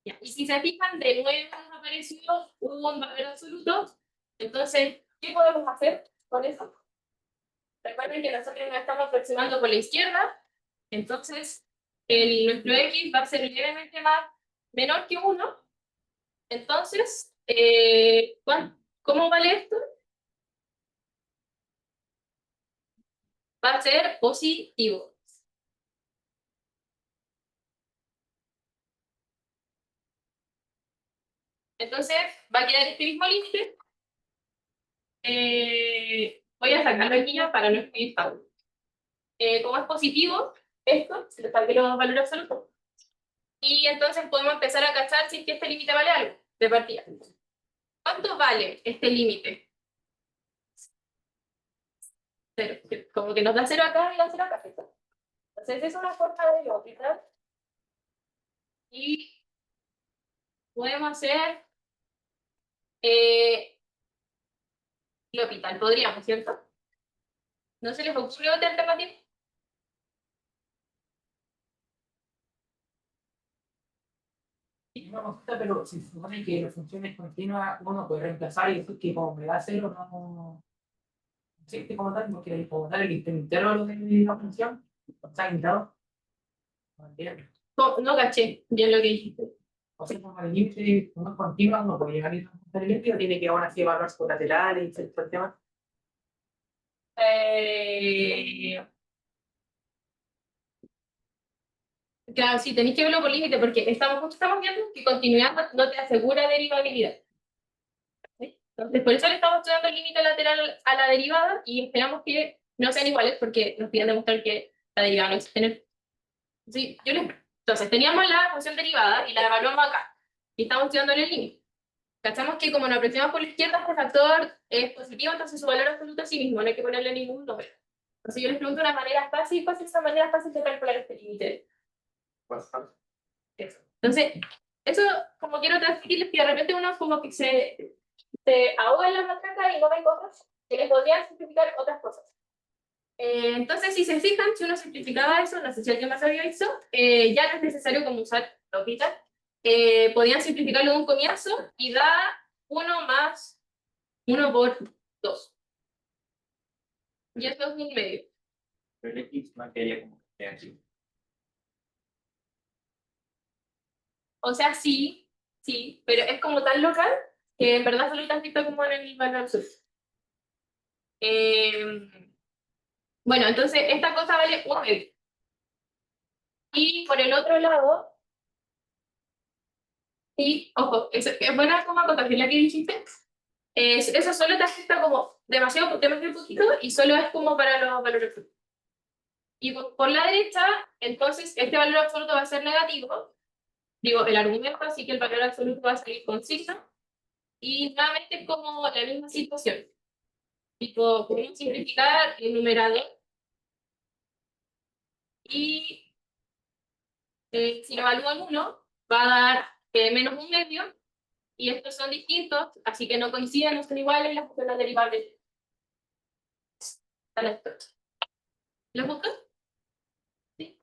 Ya. Y si se fijan, de nuevo han aparecido un valor absoluto. Entonces, ¿qué podemos hacer con eso? Recuerden que nosotros nos estamos aproximando por la izquierda. Entonces, nuestro x va a ser levemente menor que 1. Entonces, ¿cómo vale esto? Va a ser positivo. Entonces, va a quedar este mismo límite. Voy a sacarlo aquí ya para no escribir falso. Como es positivo, esto, se le saque los valores absolutos. Y entonces podemos empezar a cachar si es que este límite vale algo de partida. ¿Cuánto vale este límite? 0. Como que nos da 0 acá y da 0 acá. Entonces es una forma de lógica. Y podemos hacer L'Hopital, podríamos, ¿cierto? ¿No se les ocurre otra alternativa? Una consulta, pero si se supone que la función es continua, uno puede reemplazar y decir que como me da 0, no existe como tal, porque como tal el entero de la función está limitado. No entiendo. No caché bien lo que dijiste. O sea, como el límite no es continua, no puede llegar a el límite, o tiene que aún así evaluar sus laterales y todo el tema. Eh, claro, sí, tenéis que verlo por límite, porque justo estamos viendo que continuidad no te asegura derivabilidad. ¿Sí? Entonces, por eso le estamos estudiando el límite lateral a la derivada y esperamos que no sean iguales, porque nos piden demostrar que la derivada no existe en el. Sí, entonces, teníamos la función derivada y la evaluamos acá. Y estamos estudiando el límite. Cachamos que como nos aproximamos por la izquierda, este factor es positivo, entonces su valor absoluto es sí mismo, no hay que ponerle ningún nombre. Entonces yo les pregunto una manera fácil, ¿cuál es esa manera fácil de calcular este límite? Eso. Entonces, eso como quiero transmitirles que de repente uno como que se ahoga en la matraca y no ve cosas que les podrían simplificar otras cosas. Entonces, si se fijan, si uno simplificaba eso, no sé si alguien más había visto, ya no es necesario como usar lopitas. Podían simplificarlo de un comienzo y da 1 más 1 por 2. Y es 2.500. Pero el X no quería como que aquí. O sea, sí, sí, pero es como tan local que en verdad solo está escrito como en el manual sur. Eh, bueno, entonces esta cosa vale 1 medio. Y por el otro lado, sí, ojo, es buena como acotación la que dijiste. Eso solo te afecta como demasiado poquito y solo es como para los valores absolutos. Y por la derecha, entonces este valor absoluto va a ser negativo, digo, el argumento, así que el valor absoluto va a salir con signo. Y nuevamente es como la misma situación. Tipo, podemos simplificar el numerador y si lo evalúo en 1, va a dar menos 1 medio y estos son distintos, así que no coinciden, no son iguales las funciones derivables. ¿Los buscas? Sí,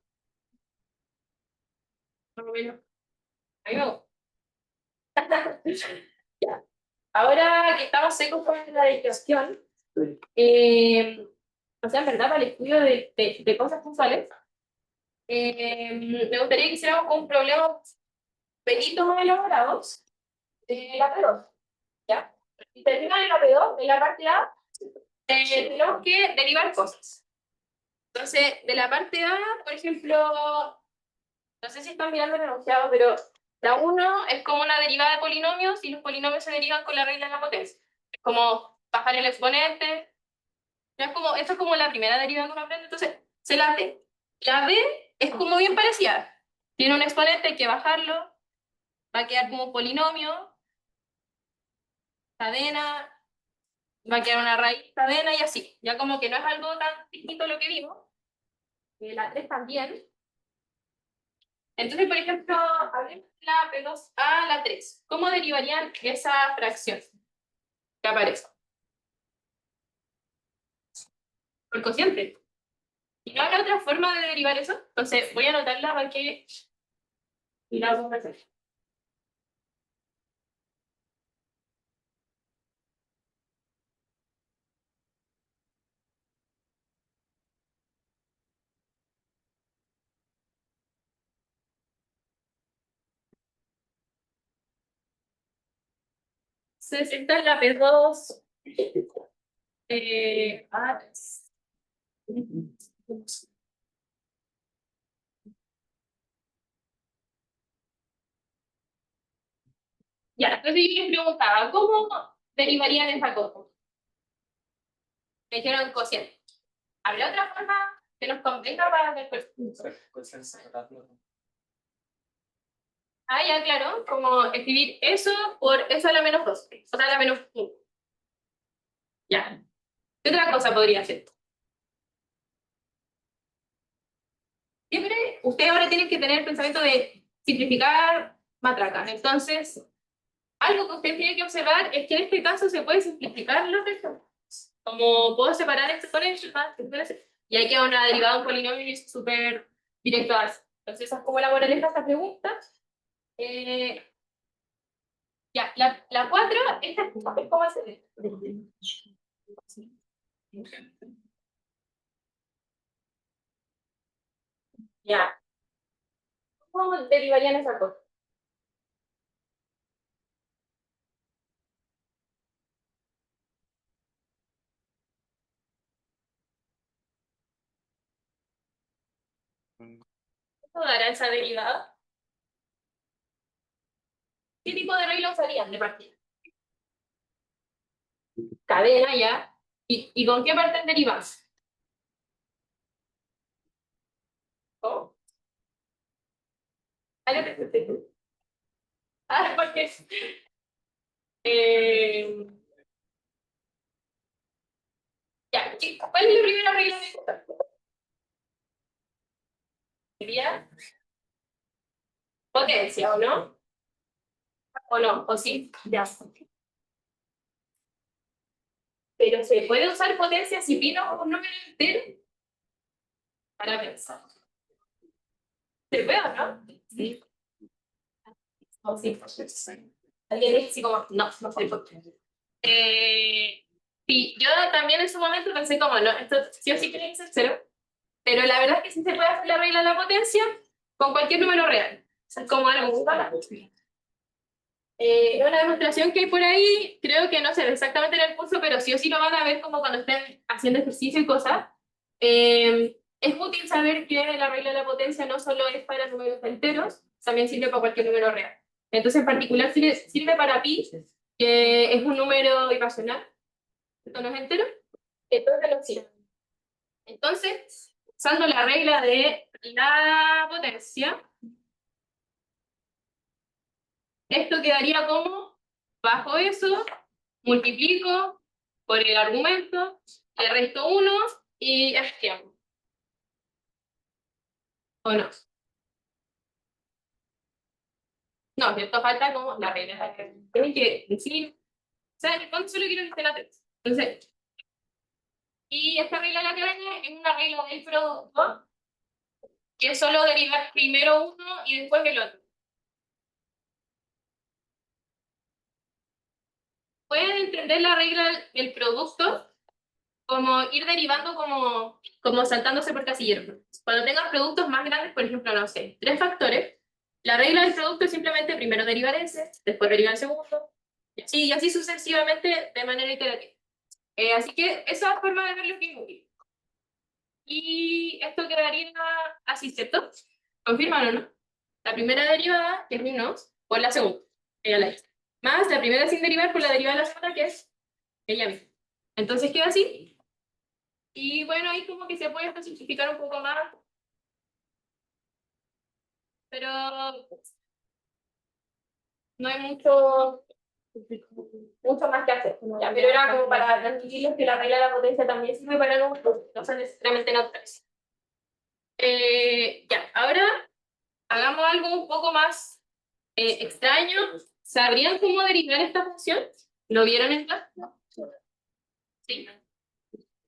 más o menos. Ahí me gusta. Ya. Ahora que estamos secos con la descripción, o sea, en verdad, para el estudio de cosas puntuales, me gustaría que hiciéramos un problema pelito más elaborados de la P2, ¿ya? Y termina en la P2, en la parte A, tenemos que derivar cosas. Entonces, de la parte A, por ejemplo, no sé si están mirando el enunciado, pero la 1 es como una derivada de polinomios y los polinomios se derivan con la regla de la potencia. Es como bajar el exponente. Ya es como, esto es como la primera derivada que uno aprende, entonces se la D. La D es como bien parecida. Tiene un exponente, hay que bajarlo, va a quedar como un polinomio, cadena, va a quedar una raíz, cadena y así. Ya como que no es algo tan distinto lo que vimos. La 3 también. Entonces, por ejemplo, hablemos de la P2 a la 3. ¿Cómo derivarían esa fracción que aparece? Por cociente. ¿Y no habrá otra forma de derivar eso? Entonces, voy a anotarla para que y la vamos a hacer. Entonces, esta es la P2 a 3. Ya, entonces yo les preguntaba, ¿cómo derivarían esa cosa? Me dijeron cociente. ¿Habría otra forma que nos convenga para después? Ah, ya, claro, como escribir eso por eso a la menos 2, o sea, a la menos 1. Ya. ¿Qué otra cosa podría ser? Siempre, ustedes ahora tienen que tener el pensamiento de simplificar matracas. Entonces, algo que ustedes tienen que observar es que en este caso se puede simplificar los vectores. Como puedo separar exponentes, y hay que una derivada de un polinomio y es súper directo a eso. Entonces, esa es como la moraleja de esta pregunta. Eh, ya, la 4, esta es cómo se ve. Ya. ¿Cómo derivarían esas cosas? ¿Cómo dará esa derivada? ¿Qué tipo de regla usarían de partida? Cadena ya. ¿Y con qué parten derivadas? ¿Cómo? Ah, porque eh, ya, ¿cuál es la primera regla de esta? Sería potencia, ¿o no? ¿O no? ¿O sí? Ya. Pero ¿se puede usar potencia si vino un número entero? Para pensar. ¿Se puede o no? Sí. ¿O sí? Alguien dice así como, no, no se puede. Sí, yo también en su momento pensé como, no, esto sí o sí tiene que ser cero. Pero la verdad es que sí se puede hacer la regla de la potencia con cualquier número real. O sea, es como algo muy barato. Una demostración que hay por ahí, creo que no sé exactamente en el curso, pero sí o sí lo van a ver como cuando estén haciendo ejercicio y cosas. Es útil saber que la regla de la potencia no solo es para números enteros, también sirve para cualquier número real. Entonces, en particular, sirve para pi, que es un número irracional, esto no es entero, entonces lo sirve. Entonces, usando la regla de la potencia, esto quedaría como, bajo eso, multiplico por el argumento, le resto 1 y extiendo. ¿O no? No, esto falta como la regla. Tienen que decir, o sea, en el fondo solo quiero que estén atentos. Entonces, y esta regla de la cadena es una regla del producto, que es solo derivar primero uno y después el otro. Pueden entender la regla del producto como ir derivando como saltándose por casillero. Cuando tengas productos más grandes, por ejemplo, no sé, 3 factores, la regla del producto es simplemente primero derivar ese, después derivar el segundo, y así sucesivamente de manera iterativa. Así que esa forma de verlo es bien útil. Y esto quedaría así, ¿cierto? ¿Confirman o no? La primera derivada, que es 1, por la segunda, ella la hizo. Más la primera sin derivar por la derivada de la segunda, que es ella misma. Entonces queda así. Y bueno, ahí como que se puede hasta simplificar un poco más, pero no hay mucho más que hacer. Ya, pero era como para transmitirles que la regla de la potencia también sirve para números, no son necesariamente neutrales. Ya, ahora hagamos algo un poco más extraño. ¿Sabrían cómo derivar esta función? ¿Lo vieron en clase? Sí.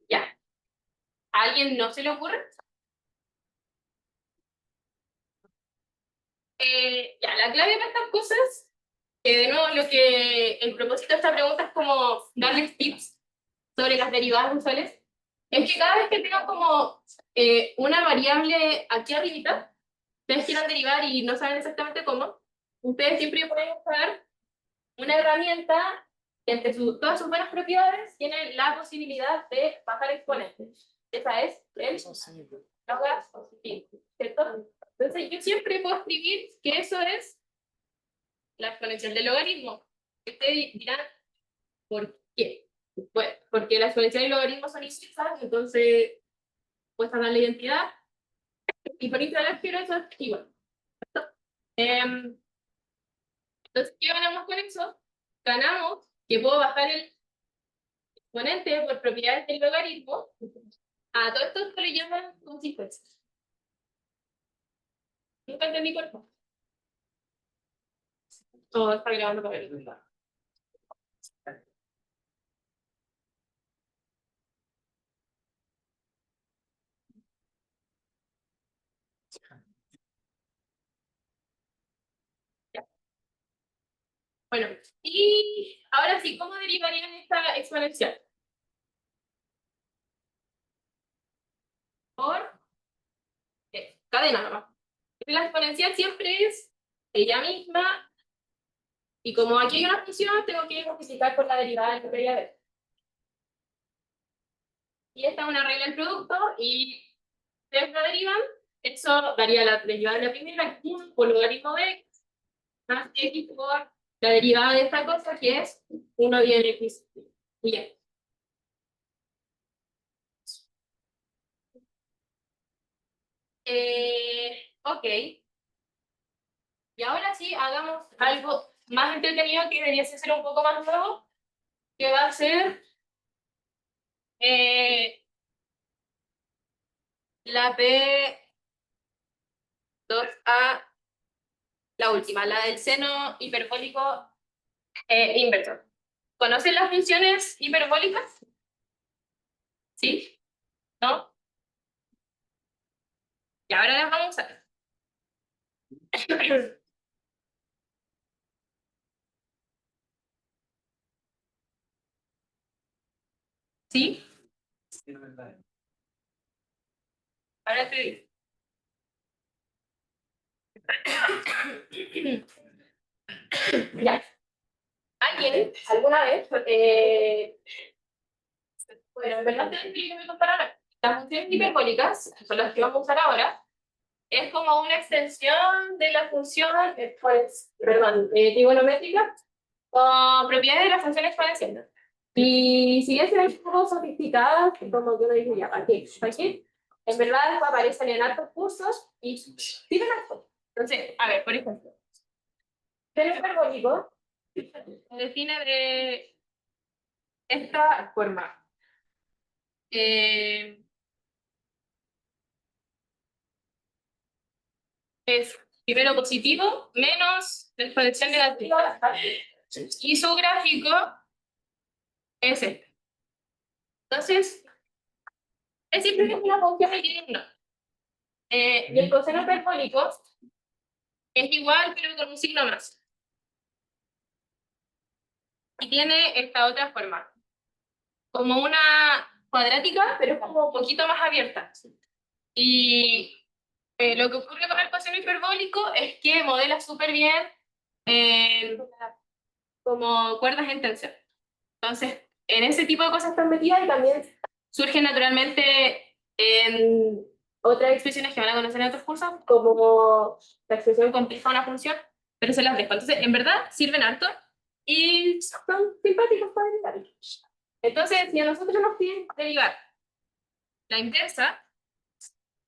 Ya. ¿A alguien no se le ocurre? Ya, la clave para estas cosas, que de nuevo lo que el propósito de esta pregunta es como darles tips sobre las derivadas usuales, es que cada vez que tengan como una variable aquí arriba, ustedes quieran derivar y no saben exactamente cómo, ustedes siempre pueden usar una herramienta que entre todas sus buenas propiedades tiene la posibilidad de bajar exponentes. Esa es el log positivo, ¿cierto? Entonces yo siempre puedo escribir que eso es la exponencial del logaritmo. Ustedes dirán, ¿por qué? Pues porque la exponencial y el logaritmo son incisas, entonces cuesta dar la identidad, y por instalar quiero eso es igual. Entonces, ¿qué ganamos con eso? Ganamos que puedo bajar el exponente por propiedades del logaritmo a todo esto se le llaman consecuencias. Nunca entendí por qué. Todo está grabando para ver. Bueno, y ahora sí, ¿cómo derivarían esta exponencial? Por cadena nomás. La exponencial siempre es ella misma, y como aquí hay una función, tengo que multiplicar por la derivada que quería ver. Y esta es una regla del producto, y ustedes la derivan, eso daría la derivada de la primera por logaritmo de x, más x por la derivada de esta cosa, que es 1 divided x. Bien. Ok. Y ahora sí, hagamos algo más entretenido que debería ser un poco más nuevo, que va a ser la P2A, la última, la del seno hiperbólico inverso. ¿Conocen las funciones hiperbólicas? ¿Sí? ¿No? Y ahora las vamos a ver. ¿Sí? Ahora te digo. Ya. ¿Alguien alguna vez? Bueno, en verdad te que me contaron. Las funciones hiperbólicas, que son las que vamos a usar ahora, es como una extensión de la función trigonométrica con propiedades de la función exponencial. Y si bien se ven un poco sofisticadas, como que uno dice, ya, ¿para qué? ¿Para qué? En verdad después aparecen en hartos cursos y tienen hartos. Entonces, a ver, por ejemplo, el hiperbólico se define de esta forma. Eh, es primero positivo menos la exponencial negativa. Y su gráfico es este. Entonces, es simplemente una función de equilibrio. Y el coseno hiperbólico es igual, pero con un signo más. Y tiene esta otra forma. Como una cuadrática, pero es como un poquito más abierta. Y lo que ocurre con el coseno hiperbólico es que modela súper bien como cuerdas en tensión. Entonces, en ese tipo de cosas están metidas y también surgen naturalmente en otras expresiones que van a conocer en otros cursos, como la expresión compleja de una función, pero se las dejo. Entonces, en verdad, sirven harto y son simpáticos para derivar. Entonces, si a nosotros nos piden derivar la inversa,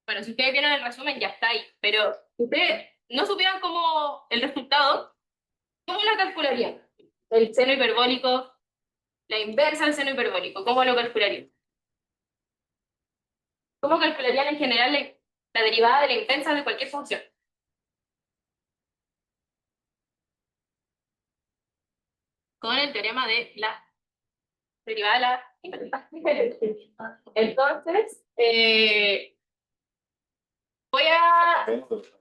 bueno, si ustedes vieron el resumen, ya está ahí, pero si ustedes no supieran cómo el resultado, ¿cómo la calcularían? El seno hiperbólico, la inversa del seno hiperbólico, ¿cómo lo calcularían? ¿Cómo calcularían en general la derivada de la inversa de cualquier función? Con el teorema de la derivada de la inversa. Entonces, voy a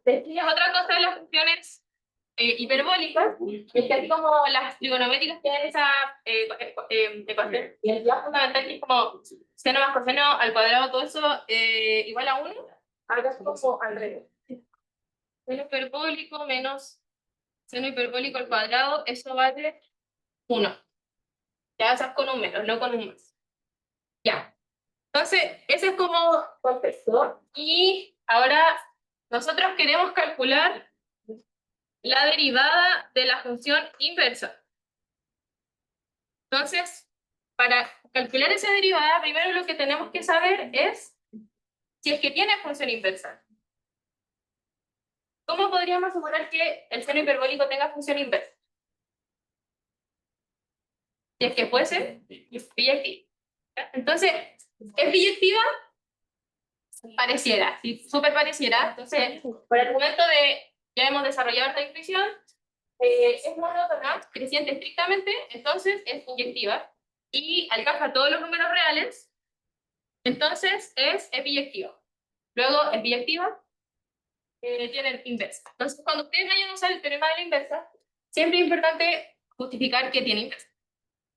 decir otra cosa de las funciones hiperbólicas, es que así como las trigonométricas tienen esa ecuación, y el día fundamental que es como seno más coseno al cuadrado, todo eso igual a 1, acá es como al revés. Seno hiperbólico menos seno hiperbólico al cuadrado, eso vale 1. Ya estás con un menos, no con un más. Ya. Entonces, ese es como contexto. Y ahora nosotros queremos calcular la derivada de la función inversa. Entonces, para calcular esa derivada, primero lo que tenemos que saber es si es que tiene función inversa. ¿Cómo podríamos asegurar que el seno hiperbólico tenga función inversa? Si es que puede ser biyectiva. Entonces, ¿es biyectiva? Pareciera, sí, súper pareciera. Entonces, por el argumento de ya hemos desarrollado esta intuición, es monótona, creciente estrictamente, entonces es inyectiva y alcanza todos los números reales, entonces es biyectiva. Luego es biyectiva, tiene inversa. Entonces, cuando ustedes vayan a usar el teorema de la inversa, siempre es importante justificar que tiene inversa.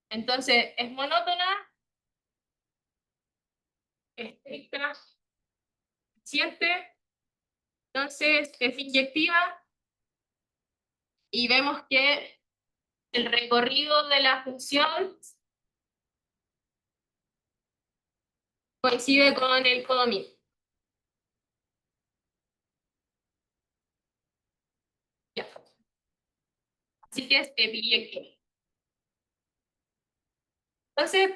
Entonces, es monótona, estricta, creciente Entonces es inyectiva y vemos que el recorrido de la función coincide con el codo mínimo. Ya. Así que es epiyectiva. Entonces,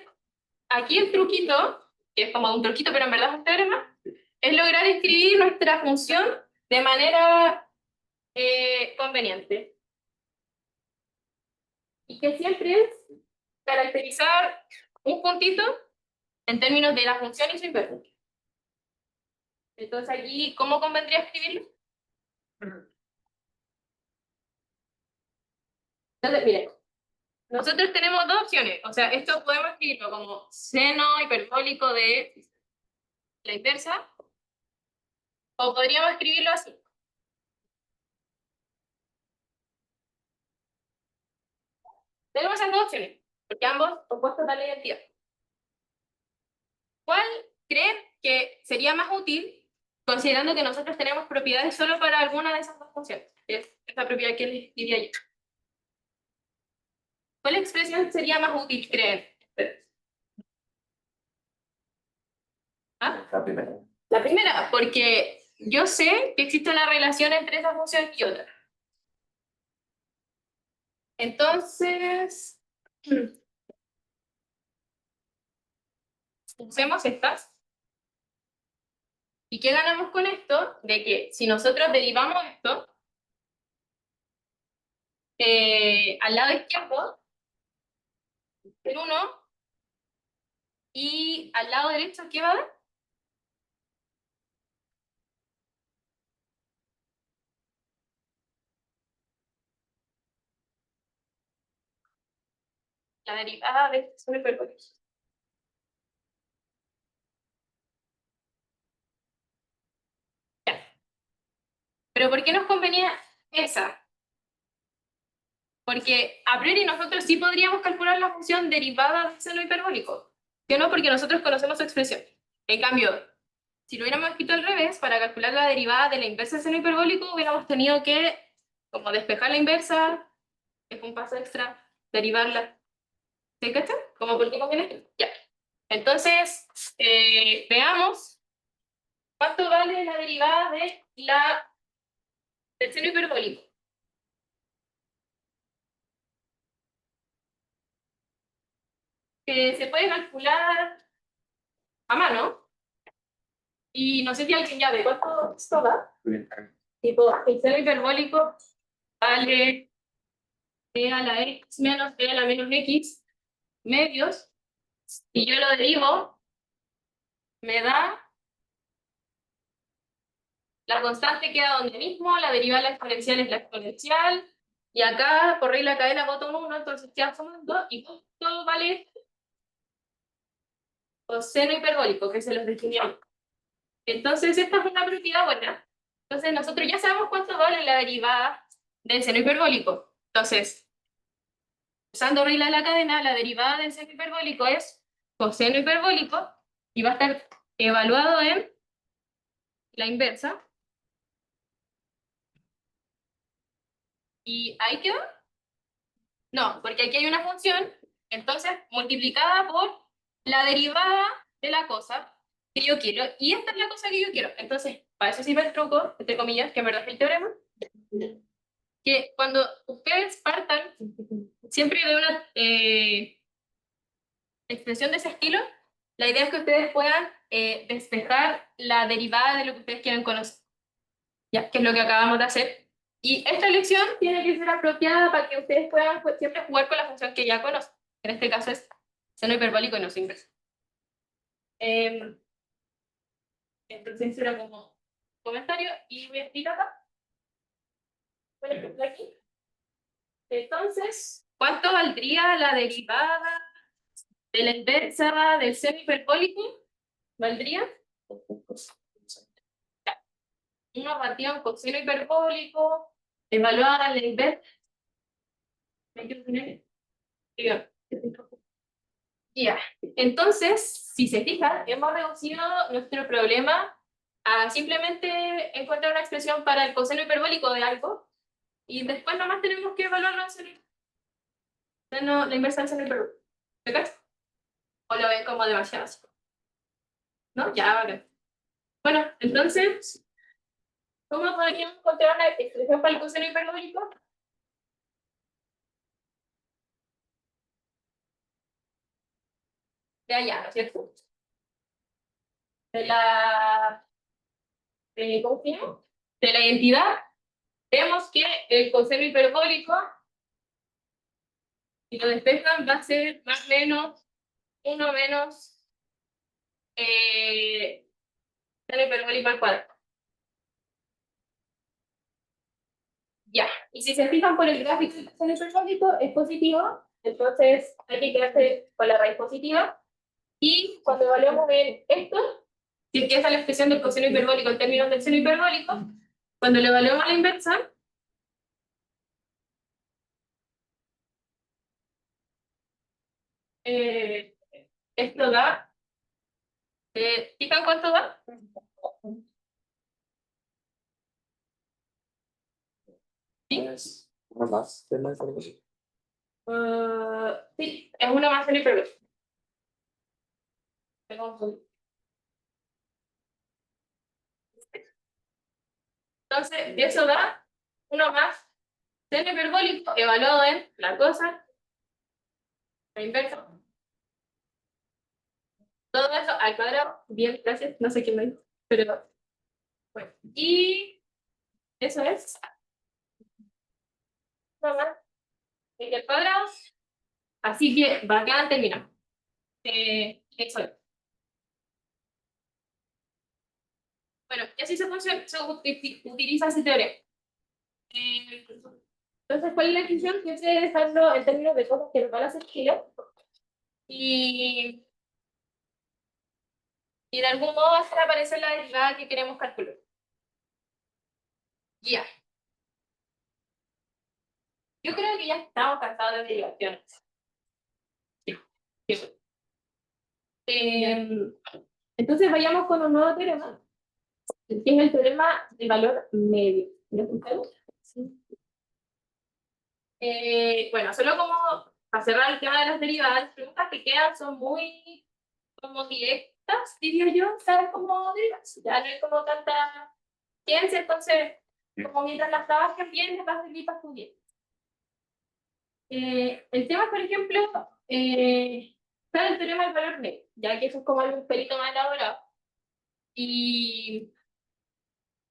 aquí el truquito, que es como un truquito, pero en verdad es un teorema, es lograr escribir nuestra función de manera conveniente. Y que siempre es caracterizar un puntito en términos de la función y su inversa. Entonces aquí, ¿cómo convendría escribirlo? Entonces, miren, nosotros tenemos dos opciones. O sea, esto podemos escribirlo como seno hiperbólico de la inversa, o podríamos escribirlo así. Tenemos esas dos opciones, porque ambos opuestos dan la identidad. ¿Cuál creen que sería más útil, considerando que nosotros tenemos propiedades solo para alguna de esas dos funciones? Que es esta propiedad que les diría yo. ¿Cuál expresión sería más útil, creen ustedes? ¿Ah? La primera. La primera, porque yo sé que existe una relación entre esa función y otra. Entonces, usemos estas. ¿Y qué ganamos con esto? De que si nosotros derivamos esto, al lado izquierdo, el 1, y al lado derecho, ¿qué va a dar? La derivada de este seno hiperbólico. Ya. ¿Pero por qué nos convenía esa? Porque a priori nosotros sí podríamos calcular la función derivada del seno hiperbólico. Que no, porque nosotros conocemos su expresión. En cambio, si lo hubiéramos escrito al revés, para calcular la derivada de la inversa del seno hiperbólico, hubiéramos tenido que como despejar la inversa, es un paso extra, derivarla. ¿Sí, cachai? Como por qué conviene esto. Ya. Entonces, veamos cuánto vale la derivada de del seno hiperbólico. Que se puede calcular a mano. Y no sé si alguien ya ve cuánto esto da. Tipo, el seno hiperbólico vale e a la x menos e a la menos x medios. Y yo lo derivo, me da la constante queda donde mismo, la derivada de la exponencial es la exponencial. Y acá, por regla de cadena, boto un 1, entonces queda sumando. Y todo vale coseno hiperbólico, que se los definió. Entonces, esta es una propiedad buena. Entonces, nosotros ya sabemos cuánto vale la derivada del seno hiperbólico. Entonces, usando regla de la cadena, la derivada del seno hiperbólico es coseno hiperbólico y va a estar evaluado en la inversa. ¿Y ahí quedó? No, porque aquí hay una función, entonces multiplicada por la derivada de la cosa que yo quiero, y esta es la cosa que yo quiero. Entonces, para eso sirve el truco, entre comillas, que en verdad es el teorema, que cuando ustedes partan siempre de una expresión de ese estilo, la idea es que ustedes puedan despejar la derivada de lo que ustedes quieren conocer, ¿ya? Que es lo que acabamos de hacer. Y esta elección tiene que ser apropiada para que ustedes puedan pues, siempre jugar con la función que ya conocen. En este caso es seno hiperbólico y no su inverso. Entonces era como comentario y voy a explicar acá. Voy a explicar aquí. Entonces, ¿cuánto valdría la derivada de la inversa del seno hiperbólico? ¿Valdría? 1 partido en coseno hiperbólico, evaluada la inversa. Ya, entonces, si se fijan, hemos reducido nuestro problema a simplemente encontrar una expresión para el coseno hiperbólico de algo y después nomás tenemos que evaluarlo en seno, la inversa del seno hiperbólico. ¿Me cachas? ¿O lo ven como demasiado básico? ¿No? Ya, vale. Bueno, entonces, ¿cómo podríamos encontrar una expresión para el coseno hiperbólico? De allá, ¿no es cierto? De la, ¿cómo se llama? De la identidad, vemos que el coseno hiperbólico, si lo despejan, va a ser más o menos 1 menos seno hiperbólico al cuadrado. Ya, y si se fijan por el gráfico del seno hiperbólico, es positivo, entonces hay que quedarse con la raíz positiva. Y cuando evaluamos en esto, si es que esa es la expresión del coseno hiperbólico en términos del seno hiperbólico, cuando lo evaluamos a la inversa, eh, esto da, ¿fijan cuánto da? Es uno más de la información. Sí, es una más seno hiperbólico. Me confundí. Entonces, eso da uno más seno hiperbólico evaluado en la cosa, la inversa. Todo eso al cuadrado. Bien, gracias. No sé quién me dijo, pero bueno. Y eso es uno más x al cuadrado. Así que bacán, terminamos. Eso es. Bueno, y así utiliza ese teorema. Entonces, ¿cuál es la definición? Que es dejarlo en términos de cosas que nos van a hacer girar. Y, y de algún modo hacer aparecer la derivada que queremos calcular. Ya. Yo creo que ya estamos cansados de derivaciones. Sí. Sí. Entonces vayamos con un nuevo teorema, que es el teorema de valor medio. ¿Lo escuchamos? Sí. Bueno, solo como para cerrar el tema de las derivadas, las preguntas que quedan son muy como directas, diría yo, ¿sabes? Como derivadas. Ya no hay como tanta ciencia, entonces, como mientras las trabajen bien, les va a servir para estudiar. El tema, por ejemplo, está el teorema del valor medio, ya que eso es como algo un pelito más elaborado. Y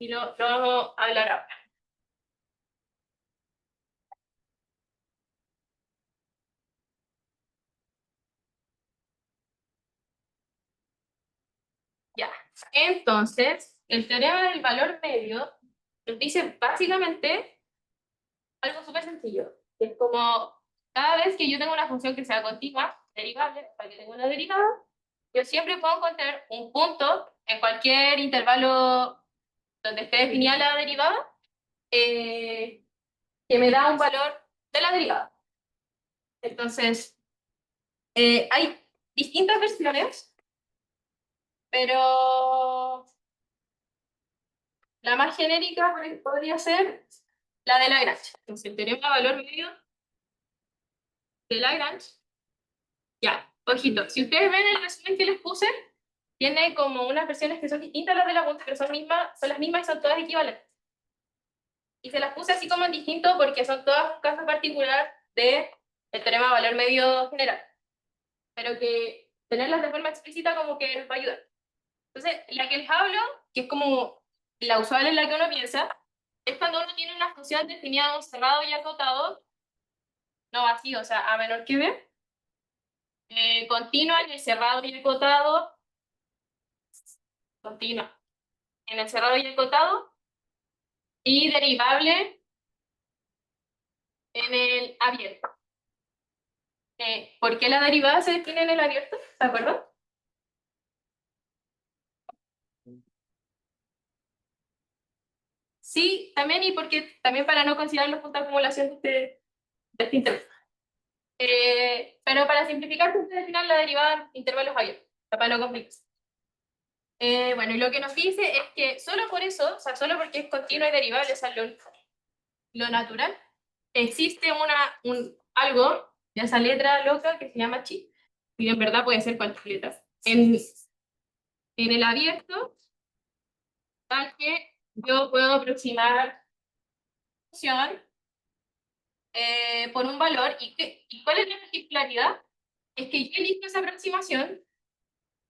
lo vamos a hablar ahora. Ya. Entonces, el teorema del valor medio nos dice básicamente algo súper sencillo, que es como cada vez que yo tengo una función que sea continua, derivable, para que tenga una derivada, yo siempre puedo encontrar un punto en cualquier intervalo donde esté definida la derivada que me da un valor de la derivada. Entonces, hay distintas versiones, pero la más genérica podría ser la de Lagrange. Entonces, el teorema de valor medio de Lagrange. Ya, ojito, si ustedes ven el resumen que les puse, tiene como unas versiones que son distintas a las de la punta, pero son las mismas y son todas equivalentes. Y se las puse así como en distinto porque son todas un caso particular de el teorema de valor medio general. Pero que tenerlas de forma explícita como que nos va a ayudar. Entonces, la que les hablo, que es como la usual en la que uno piensa, es cuando uno tiene una función definida cerrado y acotado, no vacío, o sea, a menor que b, continua en el cerrado y acotado, continua en el cerrado y acotado, y derivable en el abierto. ¿Por qué la derivada se define en el abierto? ¿De acuerdo? Sí, también, y porque también para no considerar los puntos de acumulación de este intervalo. Pero para simplificar, ustedes definan la derivada en intervalos abiertos, para no complicarse. Bueno, y lo que nos dice es que solo por eso, o sea, solo porque es continuo y derivable, o sea, lo natural, existe algo de esa letra loca que se llama chi, y en verdad puede ser cualquier letra. En el abierto, tal que yo puedo aproximar función por un valor, ¿y cuál es la particularidad? Es que yo elijo esa aproximación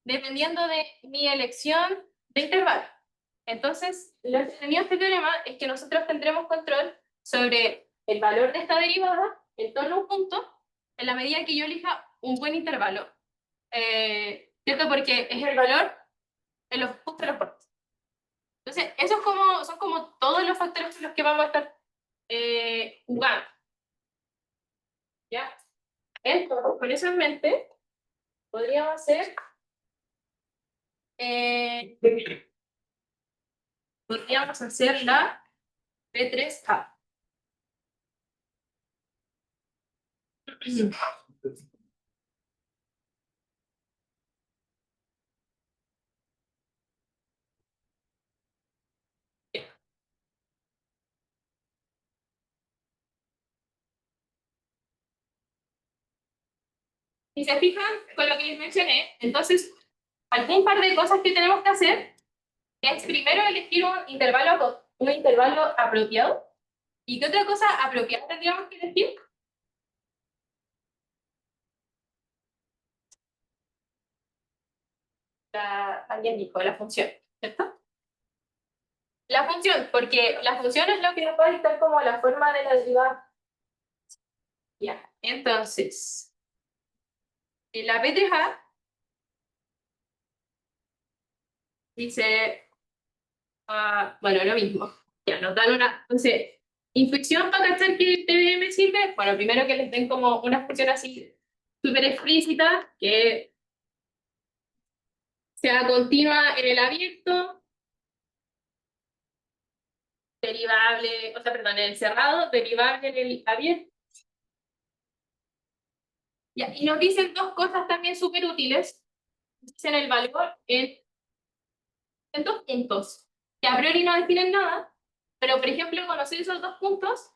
dependiendo de mi elección de intervalo. Entonces, lo entretenido de este teorema es que nosotros tendremos control sobre el valor de esta derivada en torno a un punto en la medida que yo elija un buen intervalo. ¿Cierto? Porque es el valor en los puntos de los bordes. Entonces, esos son como todos los factores con los que vamos a estar jugando. ¿Ya? Entonces, con eso en mente, podríamos hacer eh, la P3A. Si se fijan con lo que les mencioné, entonces, algún par de cosas que tenemos que hacer es primero elegir un intervalo apropiado. ¿Y qué otra cosa apropiada tendríamos que elegir? Alguien dijo, la función, ¿cierto? La función, porque la función es lo que nos va a dictar como la forma de la derivada. Ya, entonces, en la P3A dice, bueno, lo mismo. Ya, nos dan una, entonces, inspección para cachar que el TBM sirve. Bueno, primero que les den como una función así súper explícita, que sea continua en el abierto, derivable, o sea, perdón, en el cerrado, derivable en el abierto. Ya, y nos dicen dos cosas también súper útiles. Dicen el valor en dos puntos, que a priori no definen nada, pero por ejemplo, conocer esos dos puntos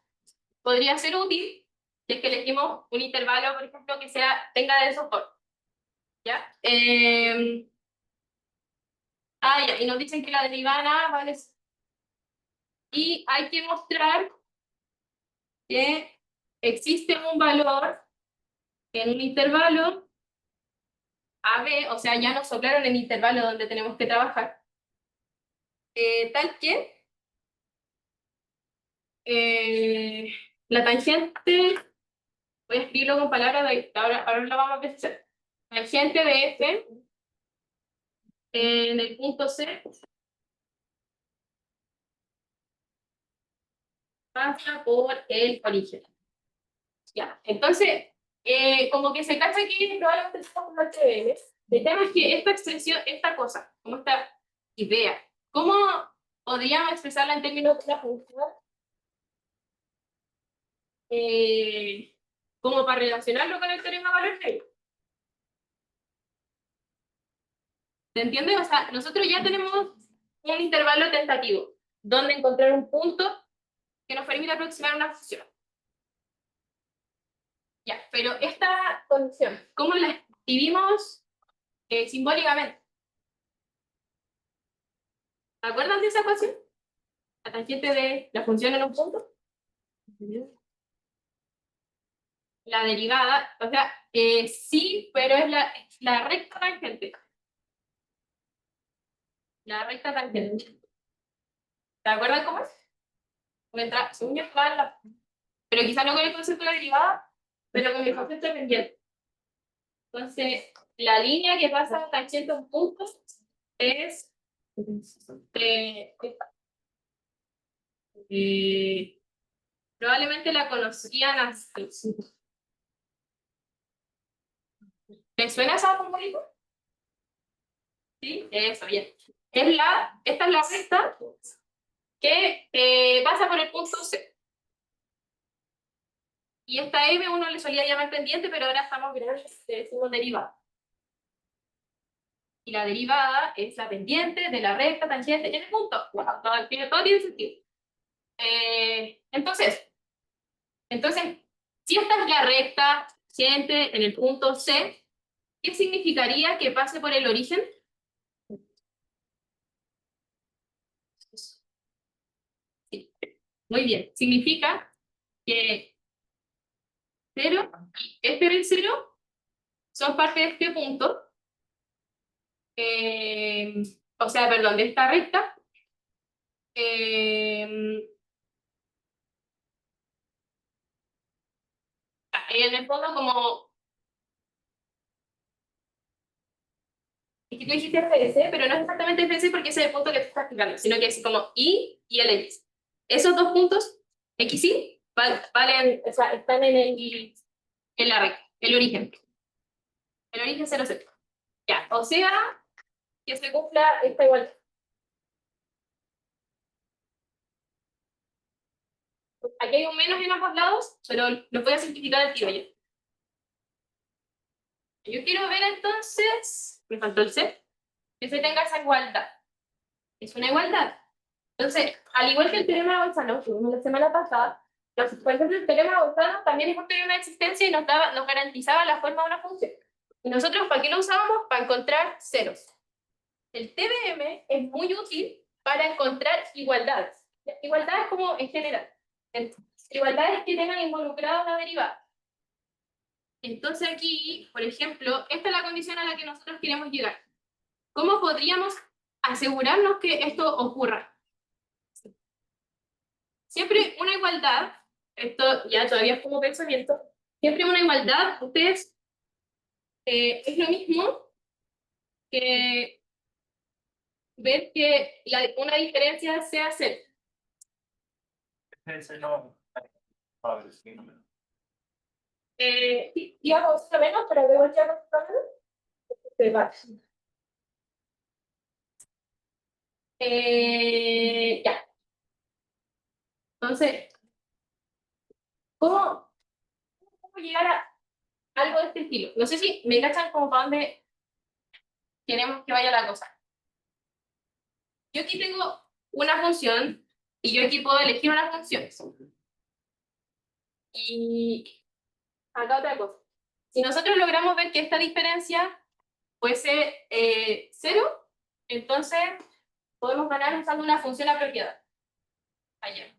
podría ser útil si es que elegimos un intervalo, por ejemplo, que tenga de soporte. ¿Ya? Ya, y nos dicen que la derivada vale. Y hay que mostrar que existe un valor en un intervalo AB, o sea, ya nos soplaron el intervalo donde tenemos que trabajar, tal que la tangente, voy a escribirlo con palabras, ahora lo vamos a pensar. Tangente de F en el punto C pasa por el origen. Ya, entonces, como que se cacha que probablemente estamos con HBM. El tema es que esta expresión, esta cosa, como esta idea, ¿cómo podríamos expresarla en términos de una función? Como para relacionarlo con el teorema de valor. ¿Se entiende? O sea, nosotros ya tenemos un intervalo tentativo, donde encontrar un punto que nos permita aproximar una función. Ya, pero esta condición, ¿cómo la escribimos simbólicamente? ¿Se acuerdan de esa ecuación? La tangente de la función en un punto. La derivada, o sea, sí, pero es la recta tangente. La recta tangente. ¿Se acuerdan cómo es? Según yo, pero quizá no con el concepto de la derivada, pero con el concepto de pendiente. Entonces, la línea que pasa tangente a un punto es eh, eh, probablemente la conocían así. ¿Les suena esa fórmula? Sí, eso, bien. Esta es la recta que pasa por el punto C. Y esta M uno le solía llamar pendiente, pero ahora estamos viendo le decimos derivada. y la derivada es la pendiente de la recta tangente en el punto. Bueno, todo tiene sentido. Entonces, si esta es la recta tangente en el punto C, ¿qué significaría que pase por el origen? Sí. Muy bien. Significa que 0 y este 0 son parte de este punto. O sea, perdón, de esta recta. En el fondo, como es que tú dijiste FS, pero no es exactamente FS porque ese es el punto que tú estás fijando, sino que es como I y el X. Esos dos puntos, X y Y, valen, o sea, están en la recta, el origen. El origen 0, 0. Ya, o sea, que se cumpla esta igualdad. Aquí hay un menos en ambos lados, pero lo voy a simplificar al tiro ya. Yo quiero ver entonces, me faltó el C, que se tenga esa igualdad. Es una igualdad. Entonces, al igual que el teorema de Bolzano, que vimos la semana pasada, por ejemplo, el teorema de Bolzano también es un teorema de existencia y nos garantizaba la forma de una función. Y nosotros, ¿para qué lo usábamos? Para encontrar ceros. El TBM es muy útil para encontrar igualdades. Igualdades como en general. Igualdades que tengan involucrada una derivada. Entonces aquí, por ejemplo, esta es la condición a la que nosotros queremos llegar. ¿Cómo podríamos asegurarnos que esto ocurra? Siempre una igualdad, esto ya todavía es como pensamiento, siempre una igualdad, ustedes, es lo mismo que ver que una diferencia sea cero. Ese no. A ver, sí, no. Digamos, menos, pero luego ya no se va. Ya. Entonces, ¿cómo llegar a algo de este estilo? No sé si me cachan como para dónde queremos que vaya la cosa. Yo aquí tengo una función y yo aquí puedo elegir una función. Y acá otra cosa. Si nosotros logramos ver que esta diferencia fuese 0, entonces podemos ganar usando una función apropiada. Allá.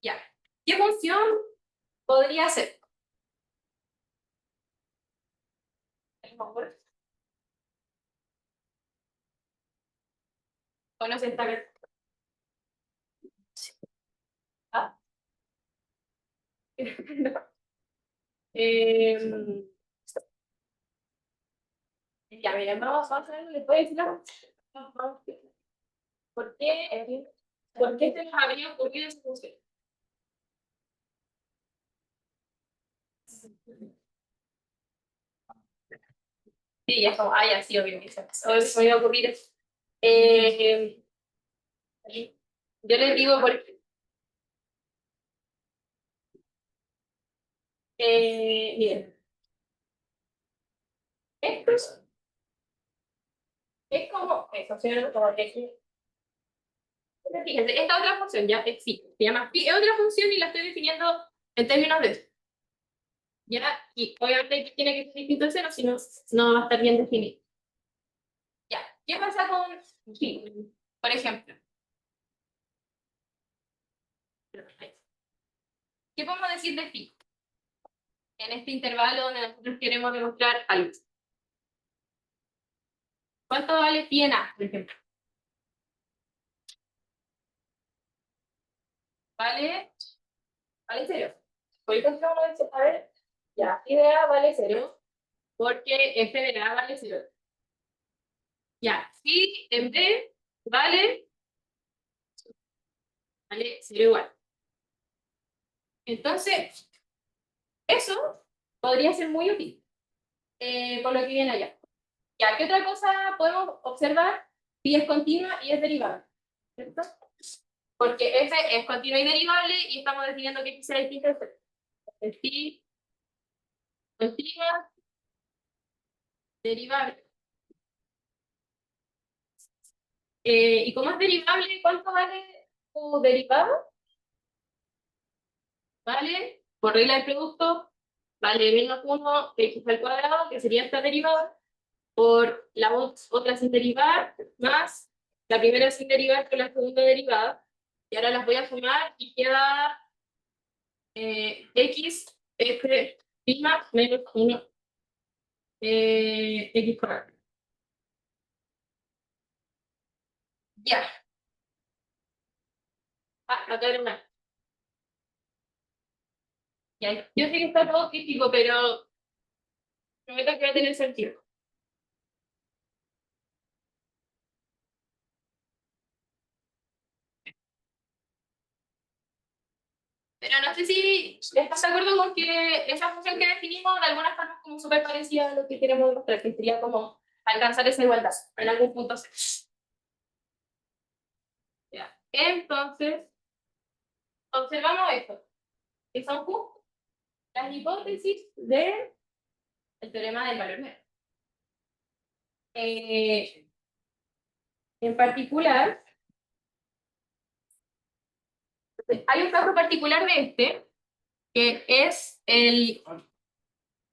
Ya. ¿Qué función podría ser? ¿Conoce esta vez? ¿Ah? No. Ya, miren, vamos a ver, les voy a decir la ¿Por qué, ¿por qué se nos habría ocurrido esa función? Sí, ya es como, ya sí, obvio, que se me iba a ocurrir. Eh, yo les digo, miren, esto es como eso, ¿cierto? Como que fíjense, esta otra función ya existe, se llama phi, es otra función y la estoy definiendo en términos de esto. ¿Ya? Y obviamente tiene que ser distinto de cero, si no, no va a estar bien definido. Ya, ¿qué pasa con phi? Por ejemplo. ¿Qué podemos decir de phi? En este intervalo donde nosotros queremos demostrar algo. ¿Cuánto vale pi en A, por ejemplo? Vale 0. Por ejemplo, uno dice, a ver, ya, phi de A vale 0, porque f de A vale 0. Ya, phi en B vale 0 igual. Entonces, eso podría ser muy útil por lo que viene allá. Ya, ¿qué otra cosa podemos observar? Phi es continua y es derivable, ¿cierto? Porque f es continua y derivable y estamos definiendo que x será distinto de f. El phi continua, derivable. Y como es derivable, ¿cuánto vale tu derivado? Vale, por regla del producto, vale menos 1 de x al cuadrado, que sería esta derivada, por la otra sin derivar, más la primera sin derivar con la segunda derivada. Y ahora las voy a sumar y queda x f prima menos 1 x cuadrado. Ya. Acá era una. Ya. Yo sé que está todo crítico, pero prometo que va a tener sentido. Pero no sé si estás de acuerdo con que esa función que definimos de alguna forma es como súper parecida a lo que queremos demostrar, que sería como alcanzar esa igualdad en algún punto C. Ya. Entonces, observamos esto, que son justo las hipótesis del teorema del valor medio. En particular, hay un caso particular de este, que es el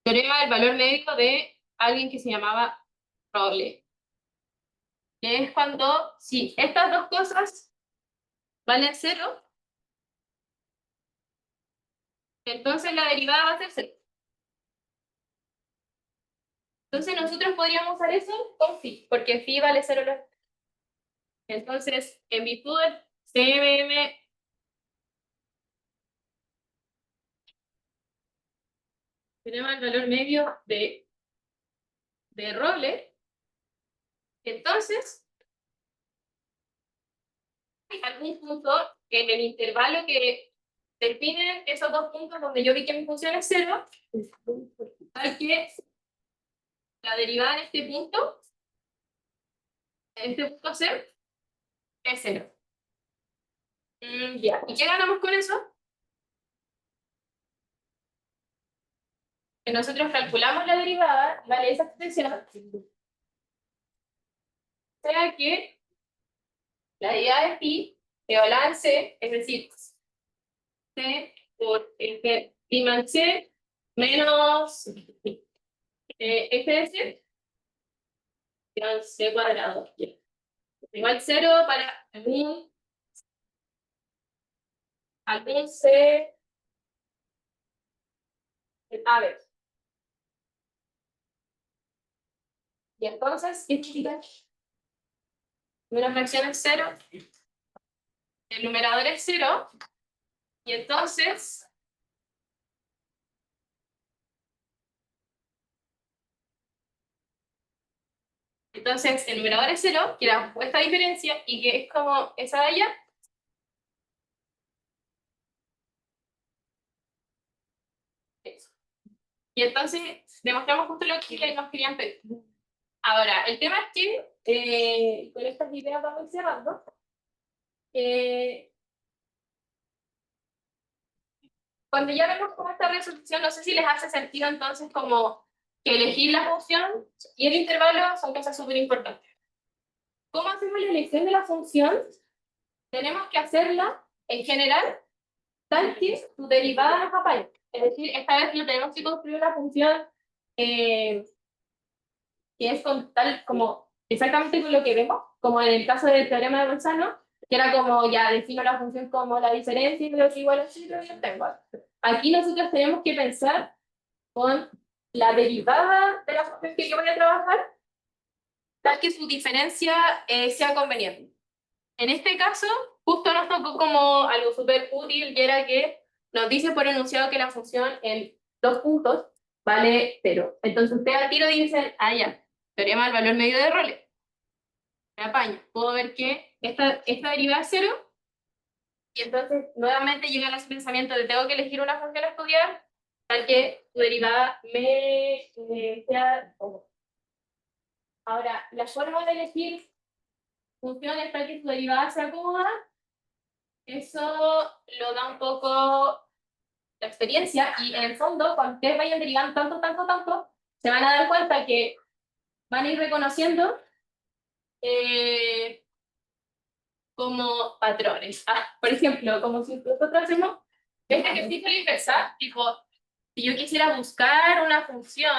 teorema del valor medio de alguien que se llamaba Rolle, que es cuando, si estas dos cosas valen 0, entonces la derivada va a ser 0. Entonces nosotros podríamos usar eso con phi, porque phi vale 0. Entonces, en virtud del CMM, tenemos el valor medio de Rolle. Entonces, hay algún punto en el intervalo que definen esos dos puntos donde yo vi que mi función es 0, tal que la derivada en este punto C, es 0. Ya. ¿Y qué ganamos con eso? Que nosotros calculamos la derivada, vale, esa expresión, sea que la derivada de phi se balance, es decir, c por f prima en c menos f de c, que c cuadrado. Igual 0 para algún c, a ver. Y entonces, ¿qué significa? Una fracción es 0, el numerador es 0, y entonces el numerador es 0, que era esta diferencia, y que es como esa de allá. Eso. Y entonces demostramos justo lo que nos querían pedir. Ahora, el tema es que con estas ideas vamos cerrando. Cuando ya vemos como esta resolución, no sé si les hace sentido entonces como que elegir la función y el intervalo son cosas súper importantes. ¿Cómo hacemos la elección de la función? Tenemos que hacerla, en general, tal que su derivada nos apañe. Es decir, esta vez no tenemos que construir una función que es con tal como exactamente con lo que vemos, como en el caso del teorema de Bolzano, que era como ya defino la función como la diferencia y veo que igual a 0 y obtengo. Aquí nosotros tenemos que pensar con la derivada de la función que yo voy a trabajar, tal que su diferencia sea conveniente. En este caso, justo nos tocó como algo súper útil, y era que nos dice por enunciado que la función en dos puntos vale 0. Entonces usted al tiro dice, ya, teorema del valor medio de Rolle. Me apaño. Puedo ver que esta derivada es 0, y entonces nuevamente llega a ese pensamiento de tengo que elegir una función a estudiar, tal que su derivada sea como. Ahora, la forma de elegir funciones tal que su derivada sea cómoda, eso lo da un poco la experiencia, y en el fondo, cuando ustedes vayan derivando tanto, se van a dar cuenta que van a ir reconociendo como patrones. Por ejemplo, como si nosotros hacemos este ejercicio a la inversa, tipo, si yo quisiera buscar una función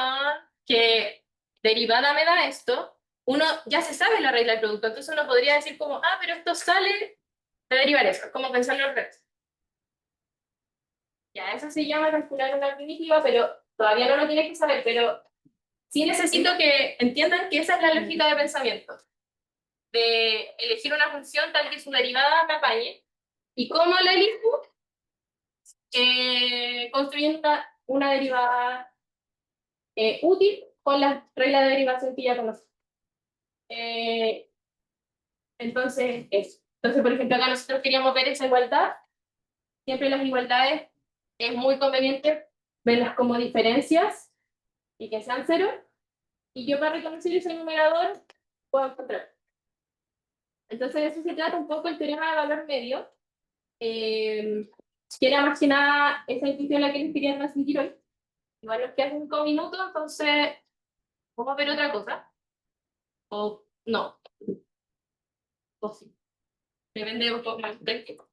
que derivada me da esto, uno ya se sabe la regla del producto, entonces uno podría decir como, pero esto sale de derivar eso, como pensarlo al revés. Ya, eso se llama calcular una primitiva, pero todavía no lo tienes que saber, pero sí necesito que entiendan que esa es la lógica de pensamiento, de elegir una función tal que su derivada me apañe, y cómo la elijo, construyendo una derivada útil con la regla de derivación que ya conocemos. Entonces, eso. Entonces, por ejemplo, acá nosotros queríamos ver esa igualdad. Siempre las igualdades es muy conveniente verlas como diferencias y que sean cero. Y yo para reconocer ese numerador puedo encontrar. Entonces, de eso se trata un poco el teorema de valor medio, que era más que nada esa intuición la que les quería transmitir hoy. Igual nos quedan 5 minutos, entonces vamos a ver otra cosa. O no, o sí. Depende un poco más del tiempo.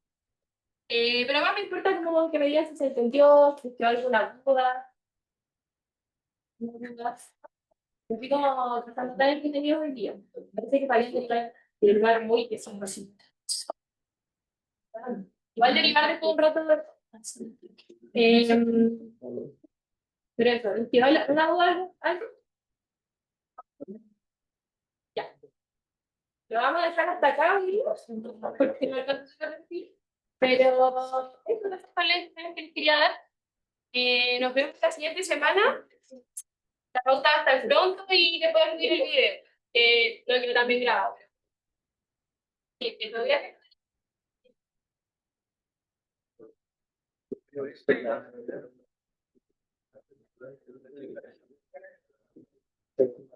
Pero más me importa como que me digas si se entendió, si quedó alguna duda. Dudas. Me fui como tratando tan entretenido hoy día. Parece que sabían derivar muy que son así. Igual derivar después de un rato. Pero eso, ¿quedó una duda? ¿Algo? Ya. Lo vamos a dejar hasta acá hoy día, porque no alcanzo a decir. Pero eso no es todo que les quería dar. Nos vemos la siguiente semana. La pauta hasta el pronto y después subir el video. Lo que también grabado. Que todavía